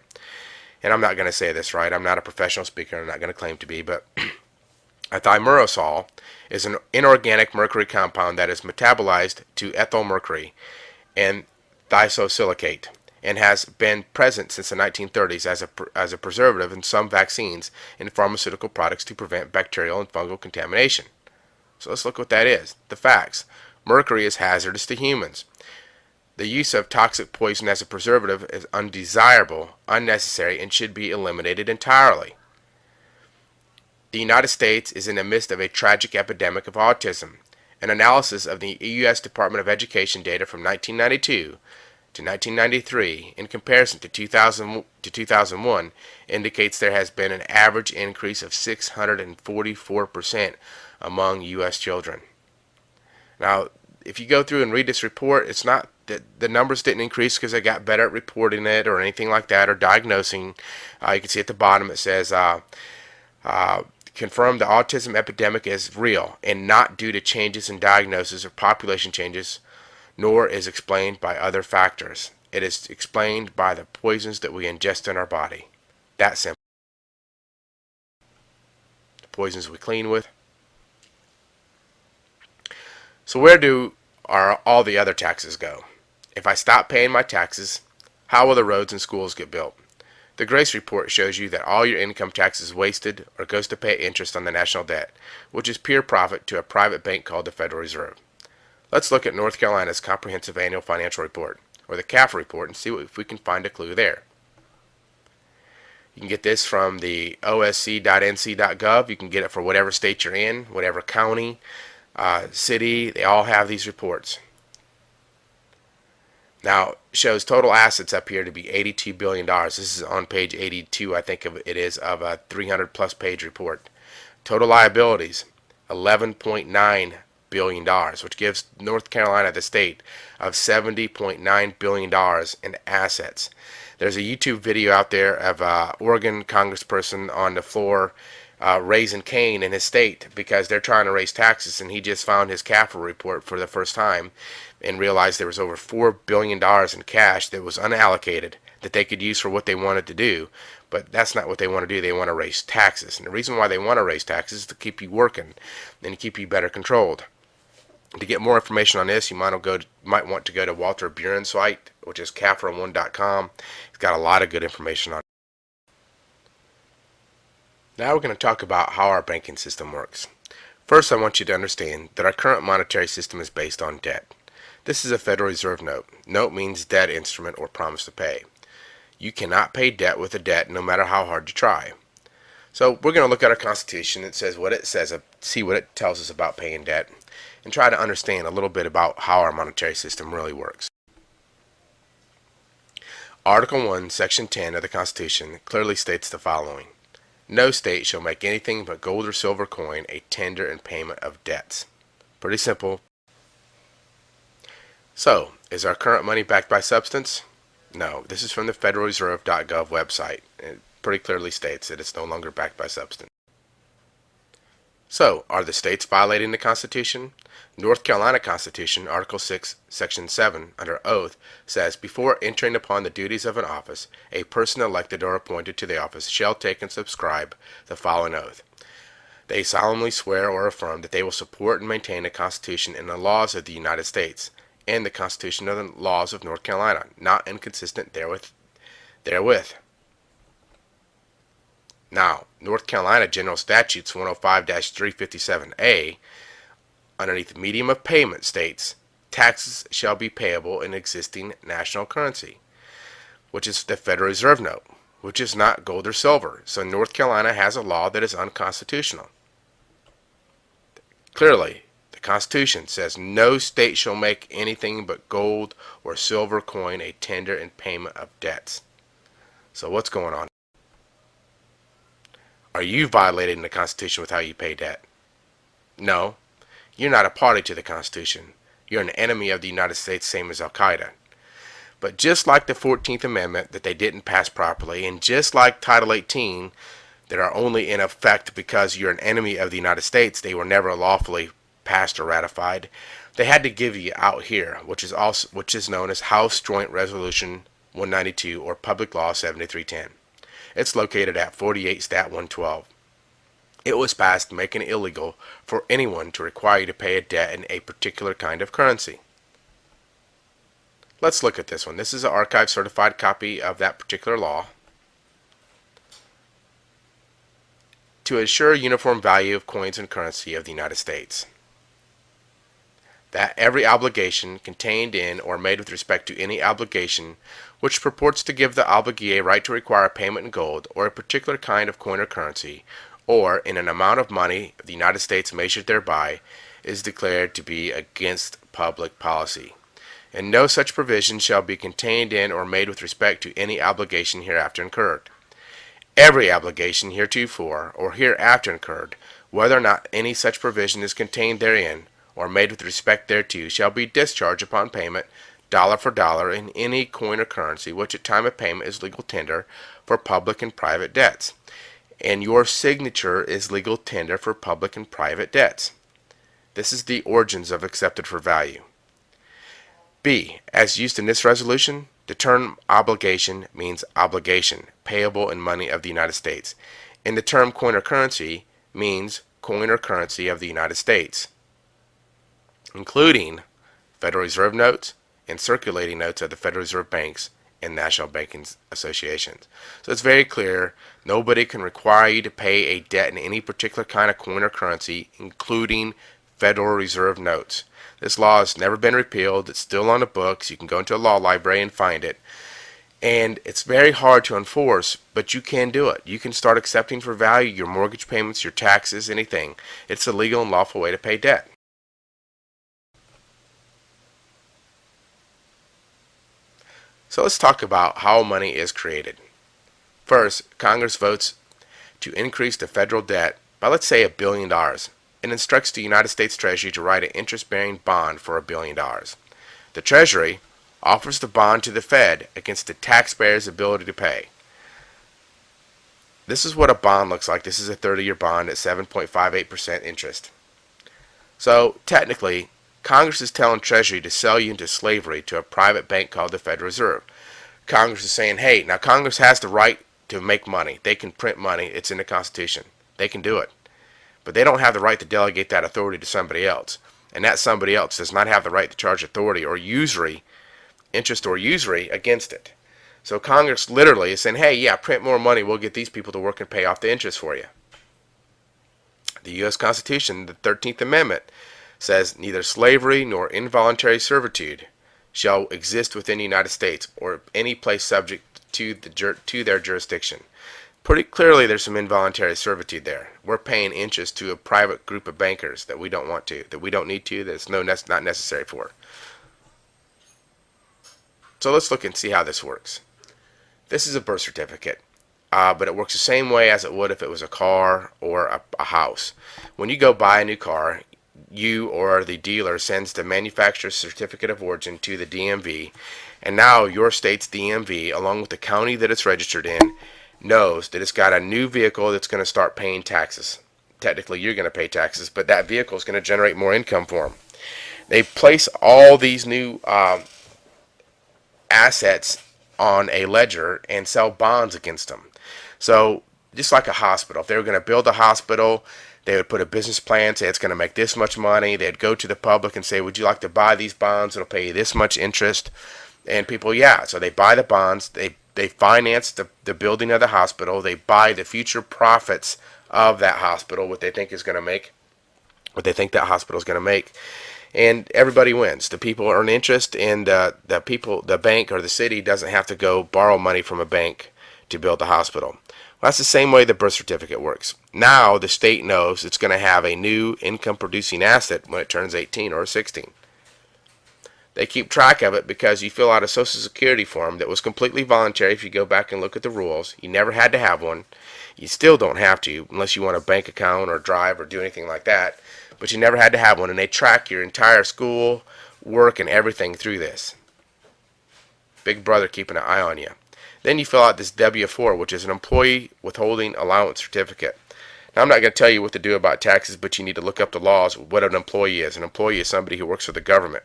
Speaker 1: And I'm not going to say this right. I'm not a professional speaker. I'm not going to claim to be, but a thimerosal is an inorganic mercury compound that is metabolized to ethyl mercury and thiosilicates and has been present since the 1930s as a preservative in some vaccines and pharmaceutical products to prevent bacterial and fungal contamination. So let's look what that is. The facts. Mercury is hazardous to humans. The use of toxic poison as a preservative is undesirable, unnecessary, and should be eliminated entirely. The United States is in the midst of a tragic epidemic of autism. An analysis of the U.S. Department of Education data from 1992 to 1993 in comparison to 2000 to 2001 indicates there has been an average increase of 644% among U.S. children. Now, if you go through and read this report, it's not that the numbers didn't increase because they got better at reporting it or anything like that, or diagnosing. You can see at the bottom it says, confirm the autism epidemic is real and not due to changes in diagnosis or population changes, nor is explained by other factors. It is explained by the poisons that we ingest in our body. That simple. The poisons we clean with. So where do all the other taxes go? If I stop paying my taxes, how will the roads and schools get built? The Grace Report shows you that all your income tax is wasted or goes to pay interest on the national debt, which is pure profit to a private bank called the Federal Reserve. Let's look at North Carolina's Comprehensive Annual Financial Report, or the CAF report, and see if we can find a clue there. You can get this from the osc.nc.gov. You can get it for whatever state you're in, whatever county, city. They all have these reports. Now, it shows total assets up here to be $82 billion. This is on page 82, I think it is, of a 300-plus page report. Total liabilities, $11.9 billion, which gives North Carolina the state of $70.9 billion in assets. There's a YouTube video out there of an Oregon congressperson on the floor raising Cain in his state because they're trying to raise taxes, and he just found his CAFR report for the first time and realized there was over $4 billion in cash that was unallocated that they could use for what they wanted to do. But that's not what they want to do. They want to raise taxes. And the reason why they want to raise taxes is to keep you working and keep you better controlled. To get more information on this, you might want to go to Walter Buren's site, which is CAFR1.com. He's got a lot of good information on it. Now we're going to talk about how our banking system works. First, I want you to understand that our current monetary system is based on debt. This is a Federal Reserve note. Note means debt instrument or promise to pay. You cannot pay debt with a debt no matter how hard you try. So we're going to look at our Constitution. It says what it says, see what it tells us about paying debt, and try to understand a little bit about how our monetary system really works. Article 1, Section 10 of the Constitution clearly states the following. No state shall make anything but gold or silver coin a tender in payment of debts. Pretty simple. So, is our current money backed by substance? No. This is from the federalreserve.gov website. It pretty clearly states that it's no longer backed by substance. So, are the states violating the Constitution? North Carolina Constitution, Article 6, Section 7, under oath, says, before entering upon the duties of an office, a person elected or appointed to the office shall take and subscribe the following oath. They solemnly swear or affirm that they will support and maintain the Constitution and the laws of the United States, and the Constitution and the laws of North Carolina, not inconsistent therewith. Now, North Carolina General Statutes 105-357A, underneath medium of payment, states, taxes shall be payable in existing national currency, which is the Federal Reserve note, which is not gold or silver. So North Carolina has a law that is unconstitutional. Clearly, the Constitution says no state shall make anything but gold or silver coin a tender in payment of debts. So what's going on? Are you violating the Constitution with how you pay debt? No. You're not a party to the Constitution. You're an enemy of the United States, same as Al-Qaeda. But just like the 14th Amendment that they didn't pass properly, and just like Title 18 that are only in effect because you're an enemy of the United States, they were never lawfully passed or ratified, they had to give you out here, which is known as House Joint Resolution 192 or Public Law 7310. It's located at 48 Stat 112. It was passed making it illegal for anyone to require you to pay a debt in a particular kind of currency. Let's look at this one. This is an archive certified copy of that particular law. To ensure uniform value of coins and currency of the United States. That every obligation contained in or made with respect to any obligation which purports to give the obligee a right to require payment in gold or a particular kind of coin or currency, or in an amount of money of the United States measured thereby, is declared to be against public policy. And no such provision shall be contained in or made with respect to any obligation hereafter incurred. Every obligation heretofore or hereafter incurred, whether or not any such provision is contained therein, or made with respect thereto, shall be discharged upon payment, dollar for dollar, in any coin or currency, which at time of payment is legal tender for public and private debts. And your signature is legal tender for public and private debts. This is the origins of accepted for value. B. As used in this resolution, the term obligation means obligation, payable in money of the United States. And the term coin or currency means coin or currency of the United States, including Federal Reserve notes and circulating notes of the Federal Reserve banks and national banking associations. So it's very clear, nobody can require you to pay a debt in any particular kind of coin or currency, including Federal Reserve notes. This law has never been repealed. It's still on the books. You can go into a law library and find it. And it's very hard to enforce, but you can do it. You can start accepting for value your mortgage payments, your taxes, anything. It's a legal and lawful way to pay debt. So let's talk about how money is created. First, Congress votes to increase the federal debt by, let's say, $1 billion. It instructs the United States Treasury to write an interest-bearing bond for $1 billion. The Treasury offers the bond to the Fed against the taxpayer's ability to pay. This is what a bond looks like. This is a 30-year bond at 7.58% interest. So technically, Congress is telling Treasury to sell you into slavery to a private bank called the Federal Reserve. Congress is saying, hey, now Congress has the right to make money. They can print money. It's in the Constitution. They can do it. But they don't have the right to delegate that authority to somebody else. And that somebody else does not have the right to charge authority or usury, interest or usury against it. So Congress literally is saying, hey, yeah, print more money. We'll get these people to work and pay off the interest for you. The U.S. Constitution, the 13th Amendment, says neither slavery nor involuntary servitude shall exist within the United States or any place subject to their jurisdiction. Pretty clearly there's some involuntary servitude there. We're paying interest to a private group of bankers that we don't want to, that we don't need to, that it's not necessary for. So let's look and see how this works. This is a birth certificate, but it works the same way as it would if it was a car or a house. When you go buy a new car, you or the dealer sends the manufacturer's certificate of origin to the DMV, and now your state's DMV, along with the county that it's registered in, knows that it's got a new vehicle that's going to start paying taxes. Technically, you're going to pay taxes, but that vehicle is going to generate more income for them. They place all these new assets on a ledger and sell bonds against them. So just like a hospital, if they were going to build a hospital, they would put a business plan, say it's going to make this much money. They'd go to the public and say, would you like to buy these bonds? It'll pay you this much interest. And people, yeah. So they buy the bonds. They finance the building of the hospital. They buy the future profits of that hospital, what they think is going to make, what they think that hospital is going to make. And everybody wins. The people earn interest, and the bank or the city doesn't have to go borrow money from a bank to build the hospital. Well, that's the same way the birth certificate works. Now the state knows it's going to have a new income-producing asset when it turns 18 or 16. They keep track of it because you fill out a Social Security form that was completely voluntary. If you go back and look at the rules, you never had to have one. You still don't have to unless you want a bank account or drive or do anything like that. But you never had to have one, and they track your entire school, work, and everything through this. Big brother keeping an eye on you. Then you fill out this W-4, which is an employee withholding allowance certificate. Now, I'm not going to tell you what to do about taxes, but you need to look up the laws, what an employee is. An employee is somebody who works for the government.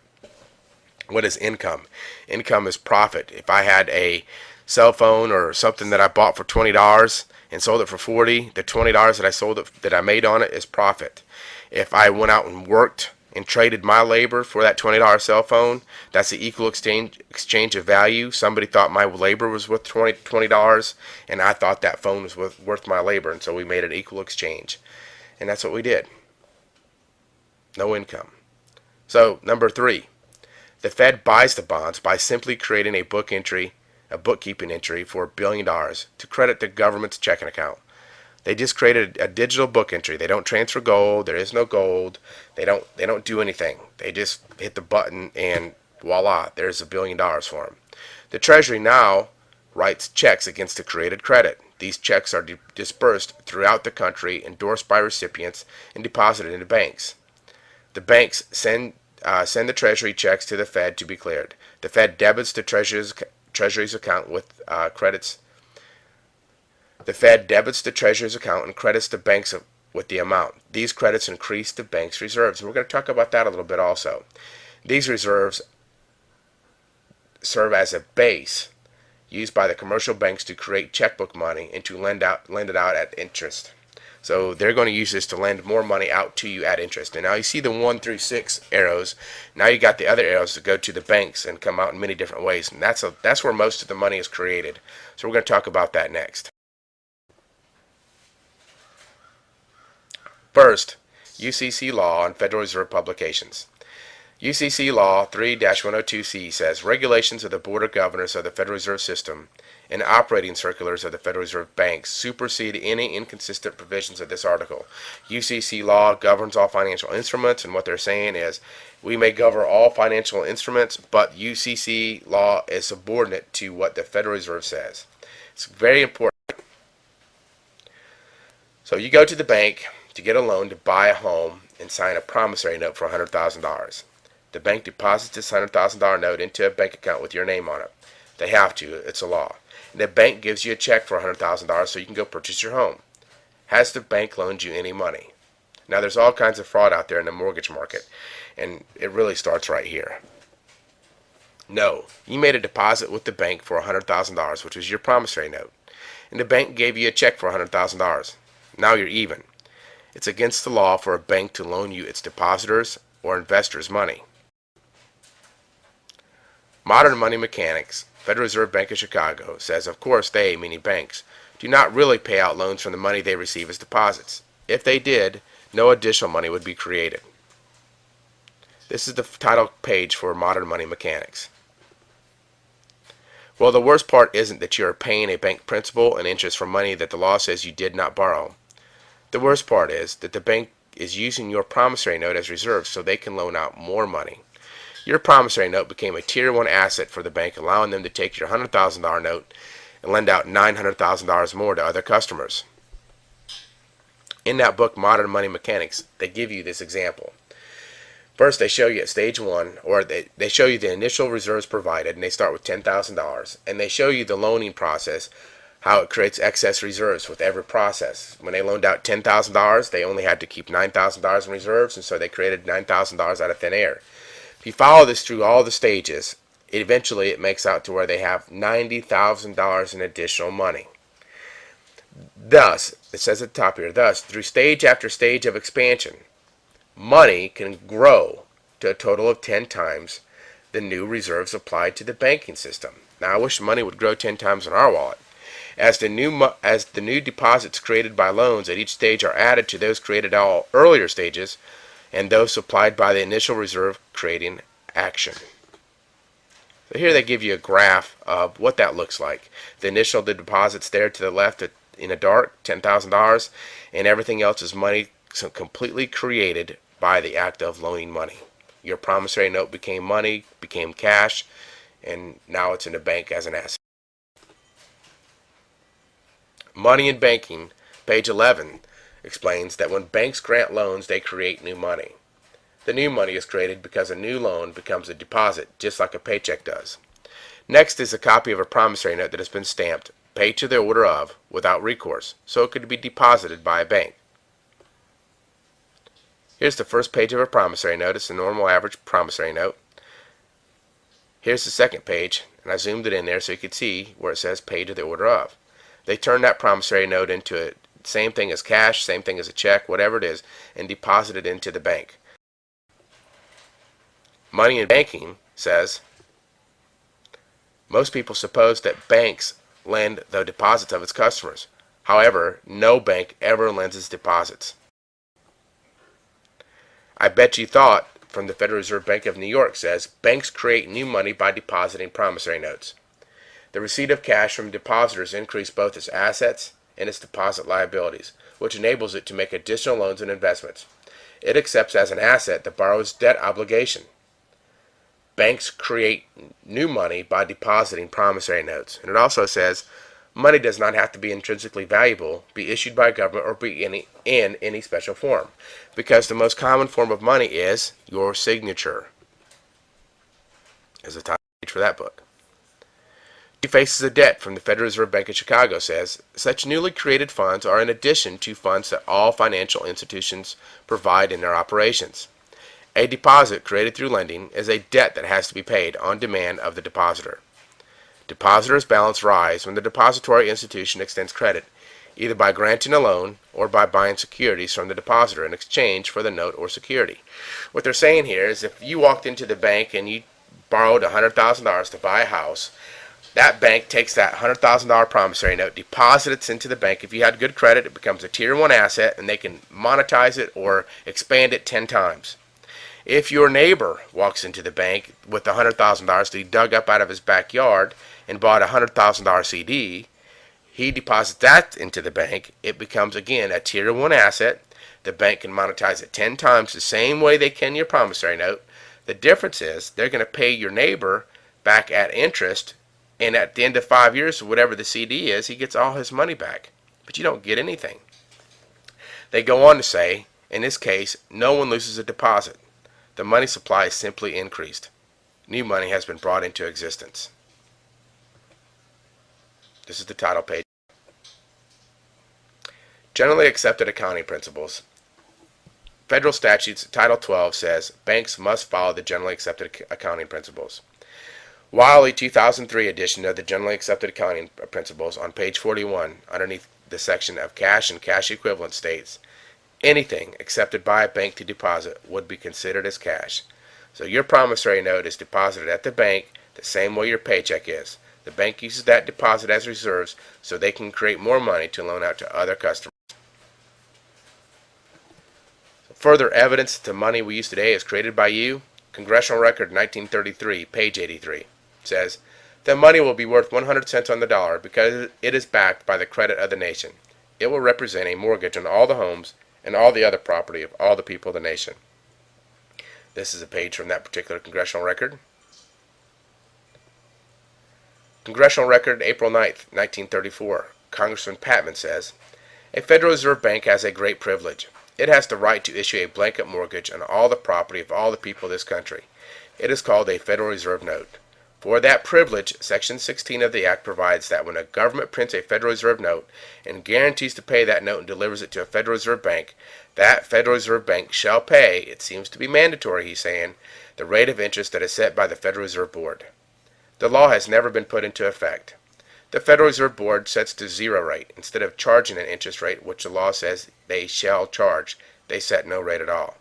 Speaker 1: What is income? Income is profit. If I had a cell phone or something that I bought for $20 and sold it for $40, the $20 that I made on it is profit. If I went out and worked and traded my labor for that $20 cell phone, that's the equal exchange of value. Somebody thought my labor was worth $20, and I thought that phone was worth my labor, and so we made an equal exchange. And that's what we did. No income. So, number 3. The Fed buys the bonds by simply creating a bookkeeping entry for $1 billion to credit the government's checking account. They just created a digital book entry. They don't transfer gold. There is no gold. They don't do anything. They just hit the button and voila, there's $1 billion for them. The Treasury now writes checks against the created credit. These checks are dispersed throughout the country, endorsed by recipients, and deposited into banks. The banks send the Treasury checks to the Fed to be cleared. The Fed debits the Treasury's account with credits. The Fed debits the Treasury's account and credits the banks with the amount. These credits increase the bank's reserves. And we're going to talk about that a little bit also. These reserves serve as a base used by the commercial banks to create checkbook money and to lend it out at interest. So they're going to use this to lend more money out to you at interest. And now you see the 1 through 6 arrows. Now you got the other arrows that go to the banks and come out in many different ways. And that's where most of the money is created. So we're going to talk about that next. First, UCC law on Federal Reserve publications. UCC Law 3-102C says regulations of the Board of Governors of the Federal Reserve System and operating circulars of the Federal Reserve Banks supersede any inconsistent provisions of this article. UCC law governs all financial instruments, and what they're saying is we may govern all financial instruments, but UCC law is subordinate to what the Federal Reserve says. It's very important. So you go to the bank to get a loan to buy a home and sign a promissory note for $100,000. The bank deposits this $100,000 note into a bank account with your name on it. They have to. It's a law. And the bank gives you a check for $100,000 so you can go purchase your home. Has the bank loaned you any money? Now, there's all kinds of fraud out there in the mortgage market, and it really starts right here. No. You made a deposit with the bank for $100,000, which was your promissory note, and the bank gave you a check for $100,000. Now you're even. It's against the law for a bank to loan you its depositors or investors' money. Modern money mechanics, Federal Reserve Bank of Chicago, says of course they, meaning banks, do not really pay out loans from the money they receive as deposits. If they did, no additional money would be created. This is the title page for Modern Money Mechanics. Well, the worst part isn't that you are paying a bank principal and interest for money that the law says you did not borrow. The worst part is that the bank is using your promissory note as reserves so they can loan out more money. Your promissory note became a Tier 1 asset for the bank, allowing them to take your $100,000 note and lend out $900,000 more to other customers. In that book, Modern Money Mechanics, they give you this example. First, they show you at stage 1, or they show you the initial reserves provided, and they start with $10,000. And they show you the loaning process, how it creates excess reserves with every process. When they loaned out $10,000, they only had to keep $9,000 in reserves, and so they created $9,000 out of thin air. If you follow this through all the stages, eventually it makes out to where they have $90,000 in additional money. Thus, it says at the top here, thus, through stage after stage of expansion, money can grow to a total of 10 times the new reserves applied to the banking system. Now, I wish money would grow 10 times in our wallet. As the new deposits created by loans at each stage are added to those created at all earlier stages, and those supplied by the initial reserve creating action. So here they give you a graph of what that looks like. The initial deposits there to the left in the dark, $10,000, and everything else is money completely created by the act of loaning money. Your promissory note became money, became cash, and now it's in the bank as an asset. Money in banking, page 11, explains that when banks grant loans, they create new money. The new money is created because a new loan becomes a deposit, just like a paycheck does. Next is a copy of a promissory note that has been stamped, paid to the order of, without recourse, so it could be deposited by a bank. Here's the first page of a promissory note. It's a normal average promissory note. Here's the second page, and I zoomed it in there so you could see where it says paid to the order of. They turn that promissory note into a same thing as cash, same thing as a check, whatever it is, and deposit it into the bank. Money in banking says most people suppose that banks lend the deposits of its customers. However, no bank ever lends its deposits. I bet you thought from the Federal Reserve Bank of New York says banks create new money by depositing promissory notes. The receipt of cash from depositors increase both its assets and its deposit liabilities, which enables it to make additional loans and investments. It accepts as an asset the borrower's debt obligation. Banks create new money by depositing promissory notes. And it also says money does not have to be intrinsically valuable, be issued by a government, or be in any special form, because the most common form of money is your signature. There's a title page for that book. Two Faces of Debt from the Federal Reserve Bank of Chicago says, such newly created funds are in addition to funds that all financial institutions provide in their operations. A deposit created through lending is a debt that has to be paid on demand of the depositor. Depositors' balance rise when the depository institution extends credit, either by granting a loan or by buying securities from the depositor in exchange for the note or security. What they're saying here is if you walked into the bank and you borrowed $100,000 to buy a house, that bank takes that $100,000 promissory note, deposits it into the bank. If you had good credit, it becomes a Tier 1 asset, and they can monetize it or expand it 10 times. If your neighbor walks into the bank with the $100,000 that he dug up out of his backyard and bought a $100,000 CD, he deposits that into the bank. It becomes, again, a Tier 1 asset. The bank can monetize it 10 times the same way they can your promissory note. The difference is they're going to pay your neighbor back at interest, and at the end of 5 years, whatever the CD is, he gets all his money back. But you don't get anything. They go on to say, in this case, no one loses a deposit. The money supply is simply increased. New money has been brought into existence. This is the title page. Generally accepted accounting principles. Federal statutes, Title 12 says banks must follow the generally accepted accounting principles. While a 2003 edition of the Generally Accepted Accounting Principles on page 41, underneath the section of cash and cash equivalent, states, anything accepted by a bank to deposit would be considered as cash. So your promissory note is deposited at the bank the same way your paycheck is. The bank uses that deposit as reserves so they can create more money to loan out to other customers. Further evidence that the money we use today is created by you. Congressional Record 1933, page 83, says, the money will be worth 100 cents on the dollar because it is backed by the credit of the nation. It will represent a mortgage on all the homes and all the other property of all the people of the nation. This is a page from that particular Congressional Record. Congressional Record, April 9th, 1934. Congressman Patman says, a Federal Reserve Bank has a great privilege. It has the right to issue a blanket mortgage on all the property of all the people of this country. It is called a Federal Reserve Note. For that privilege, Section 16 of the Act provides that when a government prints a Federal Reserve note and guarantees to pay that note and delivers it to a Federal Reserve Bank, that Federal Reserve Bank shall pay, it seems to be mandatory, he's saying, the rate of interest that is set by the Federal Reserve Board. The law has never been put into effect. The Federal Reserve Board sets the zero rate. Instead of charging an interest rate, which the law says they shall charge, they set no rate at all.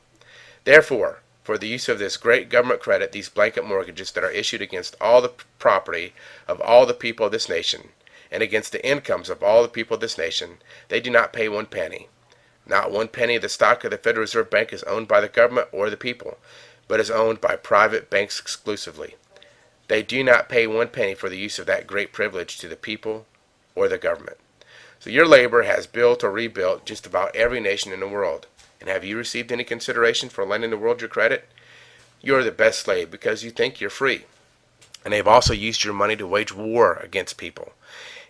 Speaker 1: Therefore, for the use of this great government credit, these blanket mortgages that are issued against all the property of all the people of this nation, and against the incomes of all the people of this nation, they do not pay 1 penny. Not 1 penny of the stock of the Federal Reserve Bank is owned by the government or the people, but is owned by private banks exclusively. They do not pay 1 penny for the use of that great privilege to the people or the government. So your labor has built or rebuilt just about every nation in the world. And have you received any consideration for lending the world your credit? You are the best slave because you think you're free. And they've also used your money to wage war against people.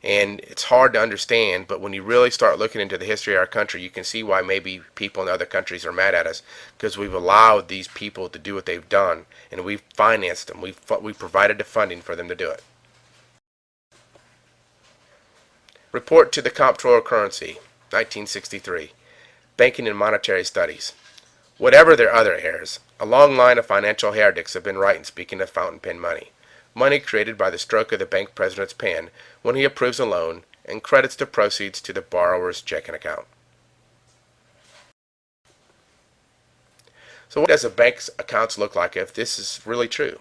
Speaker 1: And it's hard to understand, but when you really start looking into the history of our country, you can see why maybe people in other countries are mad at us, because we've allowed these people to do what they've done, and we've financed them. We've provided the funding for them to do it. Report to the Comptroller of Currency, 1963. Banking and Monetary Studies. Whatever their other errors, a long line of financial heretics have been right in speaking of fountain pen money. Money created by the stroke of the bank president's pen when he approves a loan and credits the proceeds to the borrower's checking account. So what does a bank's accounts look like if this is really true?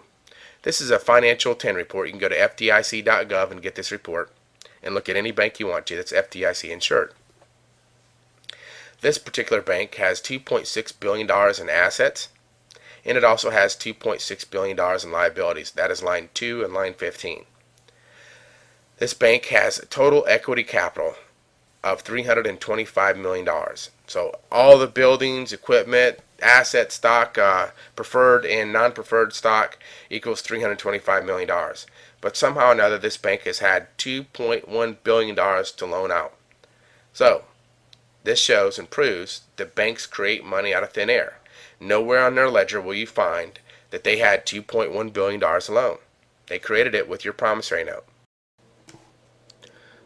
Speaker 1: This is a financial 10 report. You can go to fdic.gov and get this report and look at any bank you want to that's FDIC insured. This particular bank has $2.6 billion in assets, and it also has $2.6 billion in liabilities. That is line 2 and line 15. This bank has a total equity capital of $325 million. So all the buildings, equipment, asset stock, preferred and non-preferred stock equals $325 million. But somehow or another, this bank has had $2.1 billion to loan out. So this shows and proves that banks create money out of thin air. Nowhere on their ledger will you find that they had $2.1 billion alone. They created it with your promissory note.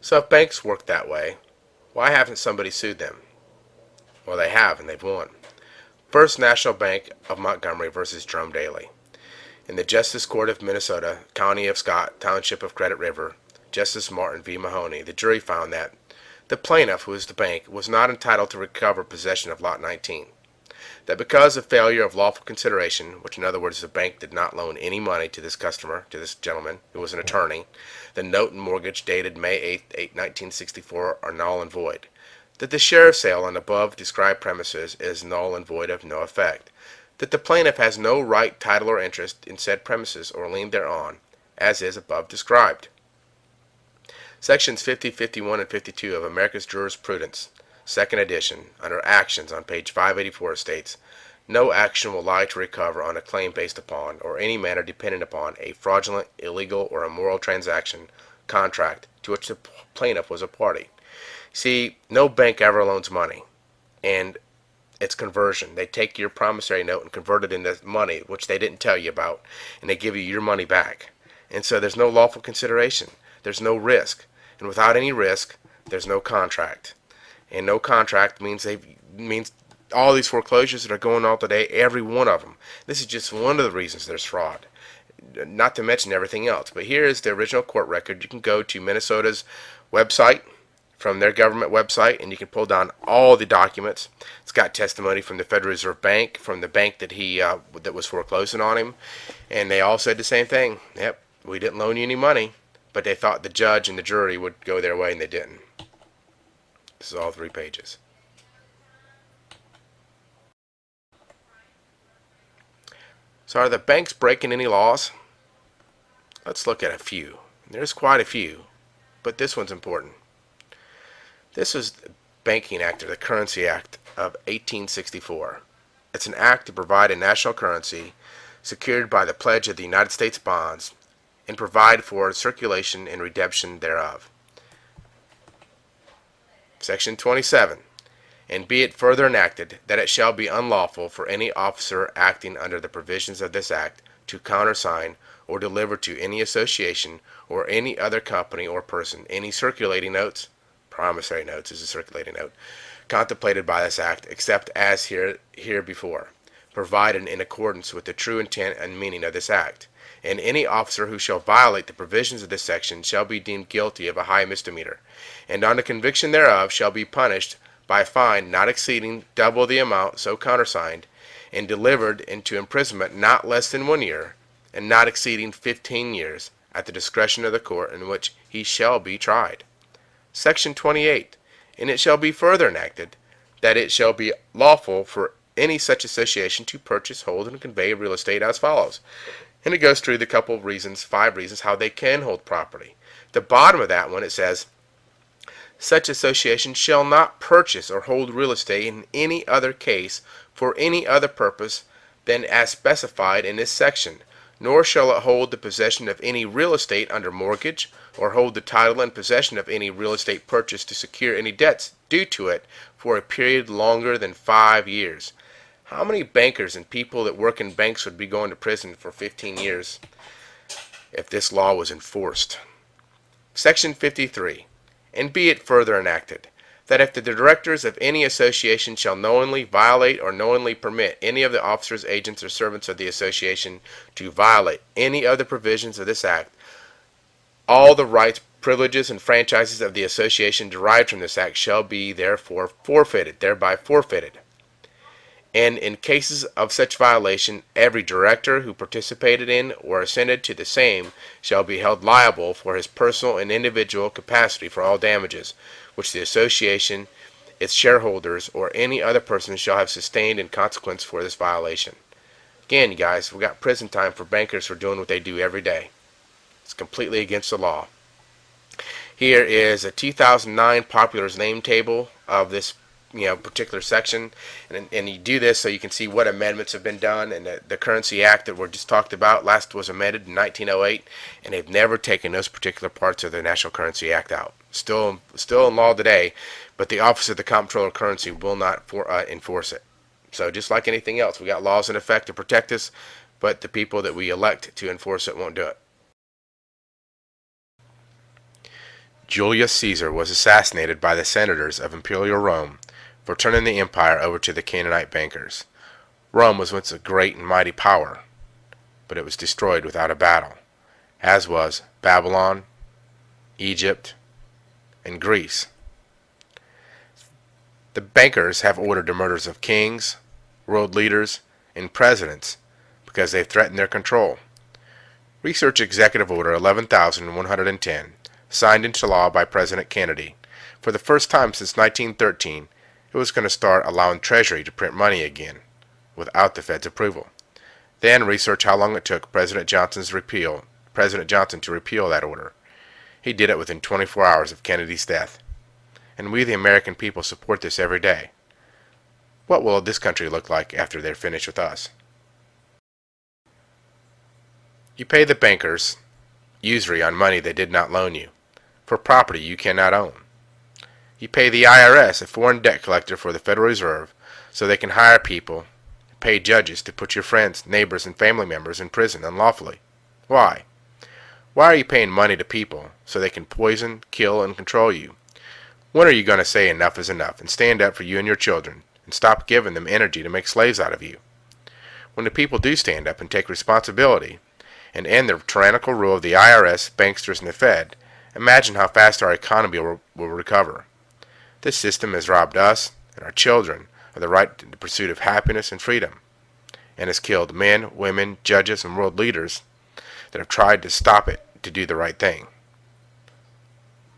Speaker 1: So if banks work that way, why haven't somebody sued them? Well, they have, and they've won. First National Bank of Montgomery versus Jerome Daly. In the Justice Court of Minnesota, County of Scott, Township of Credit River, Justice Martin v. Mahoney, the jury found that the plaintiff, who was the bank, was not entitled to recover possession of Lot 19. That because of failure of lawful consideration, which in other words the bank did not loan any money to this customer, to this gentleman, who was an attorney, the note and mortgage dated May 8, 1964 are null and void. That the sheriff sale on above described premises is null and void of no effect. That the plaintiff has no right, title, or interest in said premises or lien thereon, as is above described. Sections 50, 51, and 52 of America's Jurisprudence, second edition, under Actions on page 584 states, no action will lie to recover on a claim based upon, or any manner dependent upon, a fraudulent, illegal, or immoral transaction, contract, to which the plaintiff was a party. See, no bank ever loans money, and it's conversion. They take your promissory note and convert it into money, which they didn't tell you about, and they give you your money back. And so there's no lawful consideration. There's no risk. And without any risk, there's no contract. And no contract means all these foreclosures that are going on today, every one of them. This is just one of the reasons there's fraud, not to mention everything else. But here is the original court record. You can go to Minnesota's website, from their government website, and you can pull down all the documents. It's got testimony from the Federal Reserve Bank, from the bank that that was foreclosing on him, and they all said the same thing. Yep, we didn't loan you any money, but they thought the judge and the jury would go their way, and they didn't. This is all 3 pages. So are the banks breaking any laws? Let's look at a few. There's quite a few, but this one's important. This is the Banking Act, or the Currency Act of 1864. It's an act to provide a national currency secured by the pledge of the United States bonds and provide for circulation and redemption thereof. Section 27. And be it further enacted that it shall be unlawful for any officer acting under the provisions of this act to countersign or deliver to any association or any other company or person any circulating notes, promissory notes is a circulating note, contemplated by this act, except as herebefore, provided in accordance with the true intent and meaning of this act. And any officer who shall violate the provisions of this section shall be deemed guilty of a high misdemeanor, and on the conviction thereof shall be punished by a fine not exceeding double the amount so countersigned, and delivered into imprisonment not less than 1 year, and not exceeding 15 years, at the discretion of the court in which he shall be tried. Section 28. And it shall be further enacted that it shall be lawful for any such association to purchase, hold, and convey real estate as follows. And it goes through the couple of reasons, 5 reasons how they can hold property. At the bottom of that one it says, such association shall not purchase or hold real estate in any other case for any other purpose than as specified in this section, nor shall it hold the possession of any real estate under mortgage, or hold the title and possession of any real estate purchased to secure any debts due to it for a period longer than 5 years. How many bankers and people that work in banks would be going to prison for 15 years if this law was enforced? Section 53. And be it further enacted that if the directors of any association shall knowingly violate or knowingly permit any of the officers, agents, or servants of the association to violate any of the provisions of this act, all the rights, privileges, and franchises of the association derived from this act shall be therefore thereby forfeited. And in cases of such violation, every director who participated in or assented to the same shall be held liable for his personal and individual capacity for all damages which the association, its shareholders, or any other person shall have sustained in consequence for this violation. Again, you guys, we got prison time for bankers for doing what they do every day. It's completely against the law. Here is a 2009 Popular's name table of this particular section, and you do this so you can see what amendments have been done. And the Currency Act that we just talked about last was amended in 1908, and they've never taken those particular parts of the National Currency Act out. Still in law today, but the Office of the Comptroller of Currency will not enforce it. So just like anything else, we got laws in effect to protect us, but the people that we elect to enforce it won't do it. Julius Caesar was assassinated by the senators of Imperial Rome for turning the empire over to the Canaanite bankers. Rome was once a great and mighty power, but it was destroyed without a battle, as was Babylon, Egypt, and Greece. The bankers have ordered the murders of kings, world leaders, and presidents because they threaten their control. Research Executive Order 11,110, signed into law by President Kennedy. For the first time since 1913, it was going to start allowing Treasury to print money again, without the Fed's approval. Then research how long it took President Johnson to repeal that order. He did it within 24 hours of Kennedy's death. And we the American people support this every day. What will this country look like after they're finished with us? You pay the bankers usury on money they did not loan you, for property you cannot own. You pay the IRS, a foreign debt collector for the Federal Reserve, so they can hire people, pay judges to put your friends, neighbors, and family members in prison unlawfully. Why? Why are you paying money to people so they can poison, kill, and control you? When are you going to say enough is enough and stand up for you and your children and stop giving them energy to make slaves out of you? When the people do stand up and take responsibility and end the tyrannical rule of the IRS, banksters, and the Fed, imagine how fast our economy will recover. This system has robbed us and our children of the right to the pursuit of happiness and freedom, and has killed men, women, judges, and world leaders that have tried to stop it to do the right thing.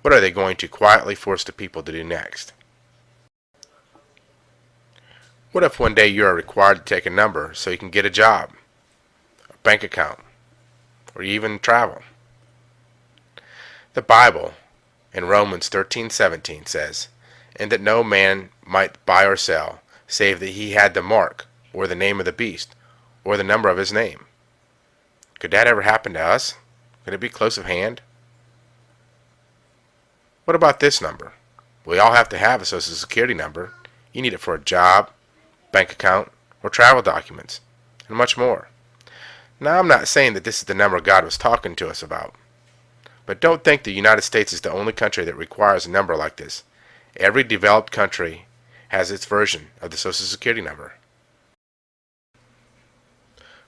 Speaker 1: What are they going to quietly force the people to do next? What if one day you are required to take a number so you can get a job, a bank account, or even travel? The Bible in Romans 13:17 says, "And that no man might buy or sell, save that he had the mark, or the name of the beast, or the number of his name." Could that ever happen to us? Could it be close at hand? What about this number? We all have to have a Social Security number. You need it for a job, bank account, or travel documents, and much more. Now, I'm not saying that this is the number God was talking to us about. But don't think the United States is the only country that requires a number like this. Every developed country has its version of the Social Security number.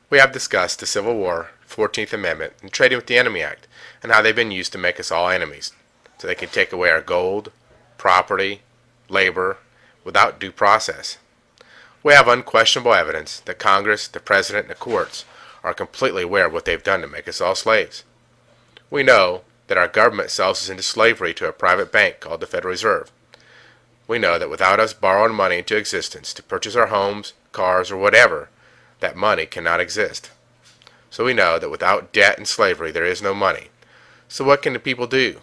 Speaker 1: We have discussed the Civil War, 14th Amendment, and Trading with the Enemy Act, and how they've been used to make us all enemies, so they can take away our gold, property, labor, without due process. We have unquestionable evidence that Congress, the President, and the courts are completely aware of what they've done to make us all slaves. We know that our government sells us into slavery to a private bank called the Federal Reserve. We know that without us borrowing money into existence to purchase our homes, cars, or whatever, that money cannot exist. So we know that without debt and slavery there is no money. So what can the people do?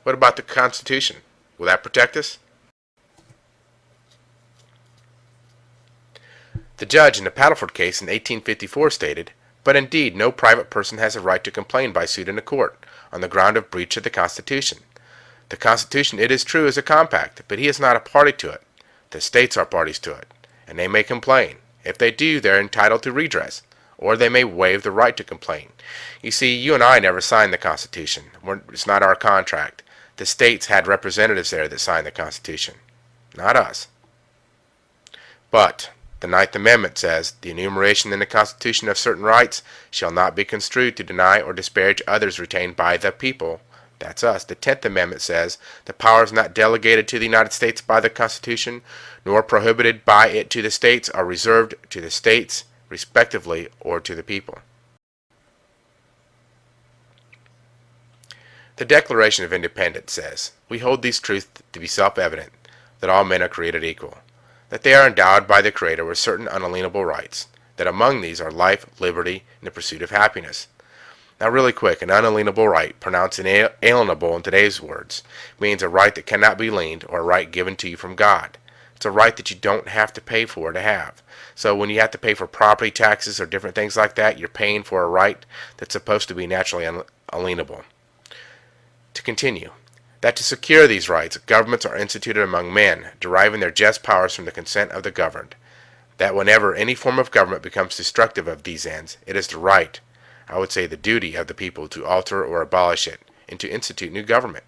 Speaker 1: What about the Constitution? Will that protect us? The judge in the Paddleford case in 1854 stated, "But indeed no private person has a right to complain by suit in a court on the ground of breach of the Constitution. The Constitution, it is true, is a compact, but he is not a party to it. The states are parties to it, and they may complain. If they do, they are entitled to redress, or they may waive the right to complain. You see, you and I never signed the Constitution. It's not our contract. The states had representatives there that signed the Constitution. not us. But the Ninth Amendment says the enumeration in the Constitution of certain rights shall not be construed to deny or disparage others retained by the people. That's us. The 10th Amendment says the powers not delegated to the United States by the Constitution, nor prohibited by it to the states, are reserved to the states, respectively, or to the people. The Declaration of Independence says, we hold these truths to be self-evident, that all men are created equal, that they are endowed by the Creator with certain unalienable rights, that among these are life, liberty, and the pursuit of happiness. Now really quick, an unalienable right, pronounced inalienable in today's words, means a right that cannot be liened or a right given to you from God. It's a right that you don't have to pay for to have. So when you have to pay for property taxes or different things like that, you're paying for a right that's supposed to be naturally unalienable. To continue, that to secure these rights, governments are instituted among men, deriving their just powers from the consent of the governed. That whenever any form of government becomes destructive of these ends, it is the right, I would say the duty of the people to alter or abolish it, and to institute new government.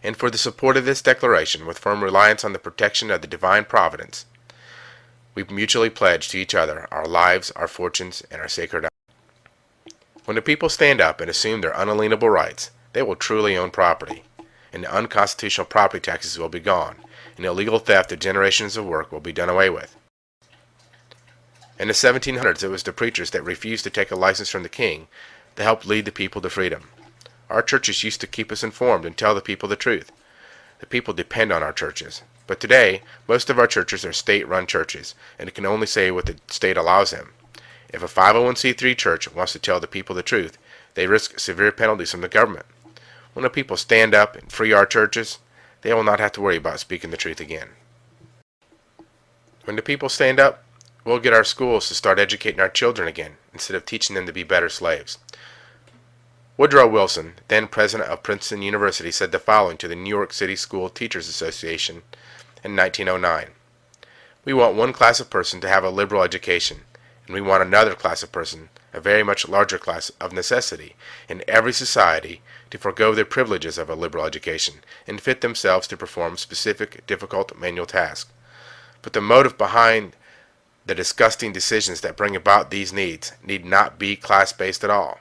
Speaker 1: And for the support of this declaration, with firm reliance on the protection of the divine providence, we mutually pledge to each other our lives, our fortunes, and our sacred honor. When the people stand up and assume their unalienable rights, they will truly own property, and the unconstitutional property taxes will be gone, and illegal theft of generations of work will be done away with. In the 1700s, it was the preachers that refused to take a license from the king that helped lead the people to freedom. Our churches used to keep us informed and tell the people the truth. The people depend on our churches. But today, most of our churches are state-run churches, and it can only say what the state allows them. If a 501c3 church wants to tell the people the truth, they risk severe penalties from the government. When the people stand up and free our churches, they will not have to worry about speaking the truth again. When the people stand up, we'll get our schools to start educating our children again, instead of teaching them to be better slaves. Woodrow Wilson, then president of Princeton University, said the following to the New York City School Teachers Association in 1909. We want one class of person to have a liberal education, and we want another class of person, a very much larger class of necessity, in every society to forego the privileges of a liberal education, and fit themselves to perform specific, difficult manual tasks. But the motive behind the disgusting decisions that bring about these needs need not be class-based at all.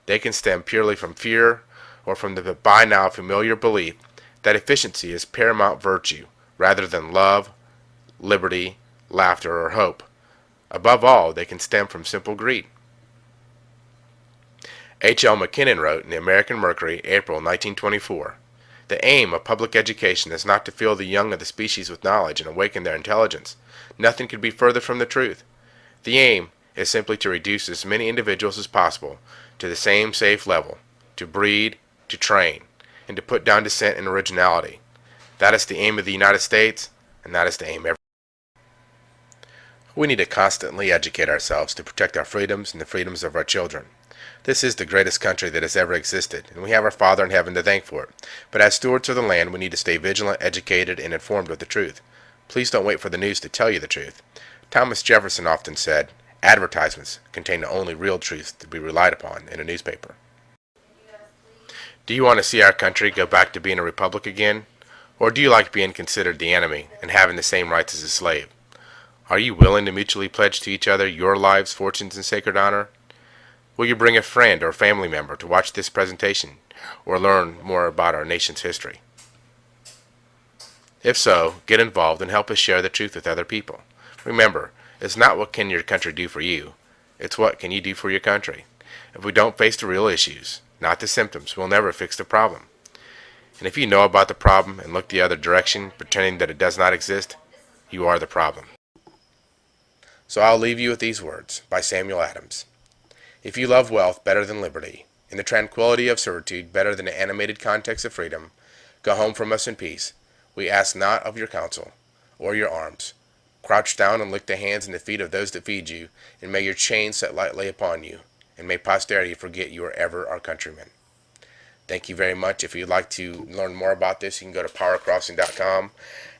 Speaker 1: They can stem purely from fear or from the by now familiar belief that efficiency is paramount virtue rather than love, liberty, laughter, or hope. Above all, they can stem from simple greed. H.L. McKinnon wrote in the American Mercury, April 1924, "The aim of public education is not to fill the young of the species with knowledge and awaken their intelligence. Nothing could be further from the truth. The aim is simply to reduce as many individuals as possible to the same safe level, to breed, to train, and to put down dissent and originality. That is the aim of the United States, and that is the aim of every. We need to constantly educate ourselves to protect our freedoms and the freedoms of our children. This is the greatest country that has ever existed, and we have our Father in heaven to thank for it. But as stewards of the land, we need to stay vigilant, educated, and informed of the truth. Please don't wait for the news to tell you the truth. Thomas Jefferson often said, advertisements contain the only real truth to be relied upon in a newspaper. Do you want to see our country go back to being a republic again? Or do you like being considered the enemy and having the same rights as a slave? Are you willing to mutually pledge to each other your lives, fortunes, and sacred honor? Will you bring a friend or family member to watch this presentation or learn more about our nation's history? If so, get involved and help us share the truth with other people. Remember, it's not what can your country do for you, it's what can you do for your country. If we don't face the real issues, not the symptoms, we'll never fix the problem. And if you know about the problem and look the other direction, pretending that it does not exist, you are the problem. So I'll leave you with these words by Samuel Adams. If you love wealth better than liberty, and the tranquility of servitude better than the animated context of freedom, go home from us in peace. We ask not of your counsel or your arms. Crouch down and lick the hands and the feet of those that feed you, and may your chains set lightly upon you, and may posterity forget you are ever our countrymen. Thank you very much. If you'd like to learn more about this, you can go to powercrossing.com.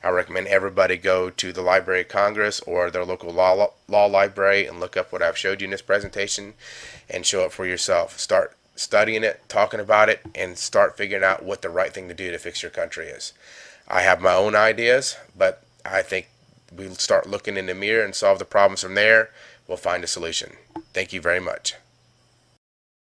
Speaker 1: I recommend everybody go to the Library of Congress or their local law library and look up what I've showed you in this presentation and show it for yourself. Start studying it, talking about it, and start figuring out what the right thing to do to fix your country is. I have my own ideas, but I think we'll start looking in the mirror and solve the problems from there. We'll find a solution. Thank you very much.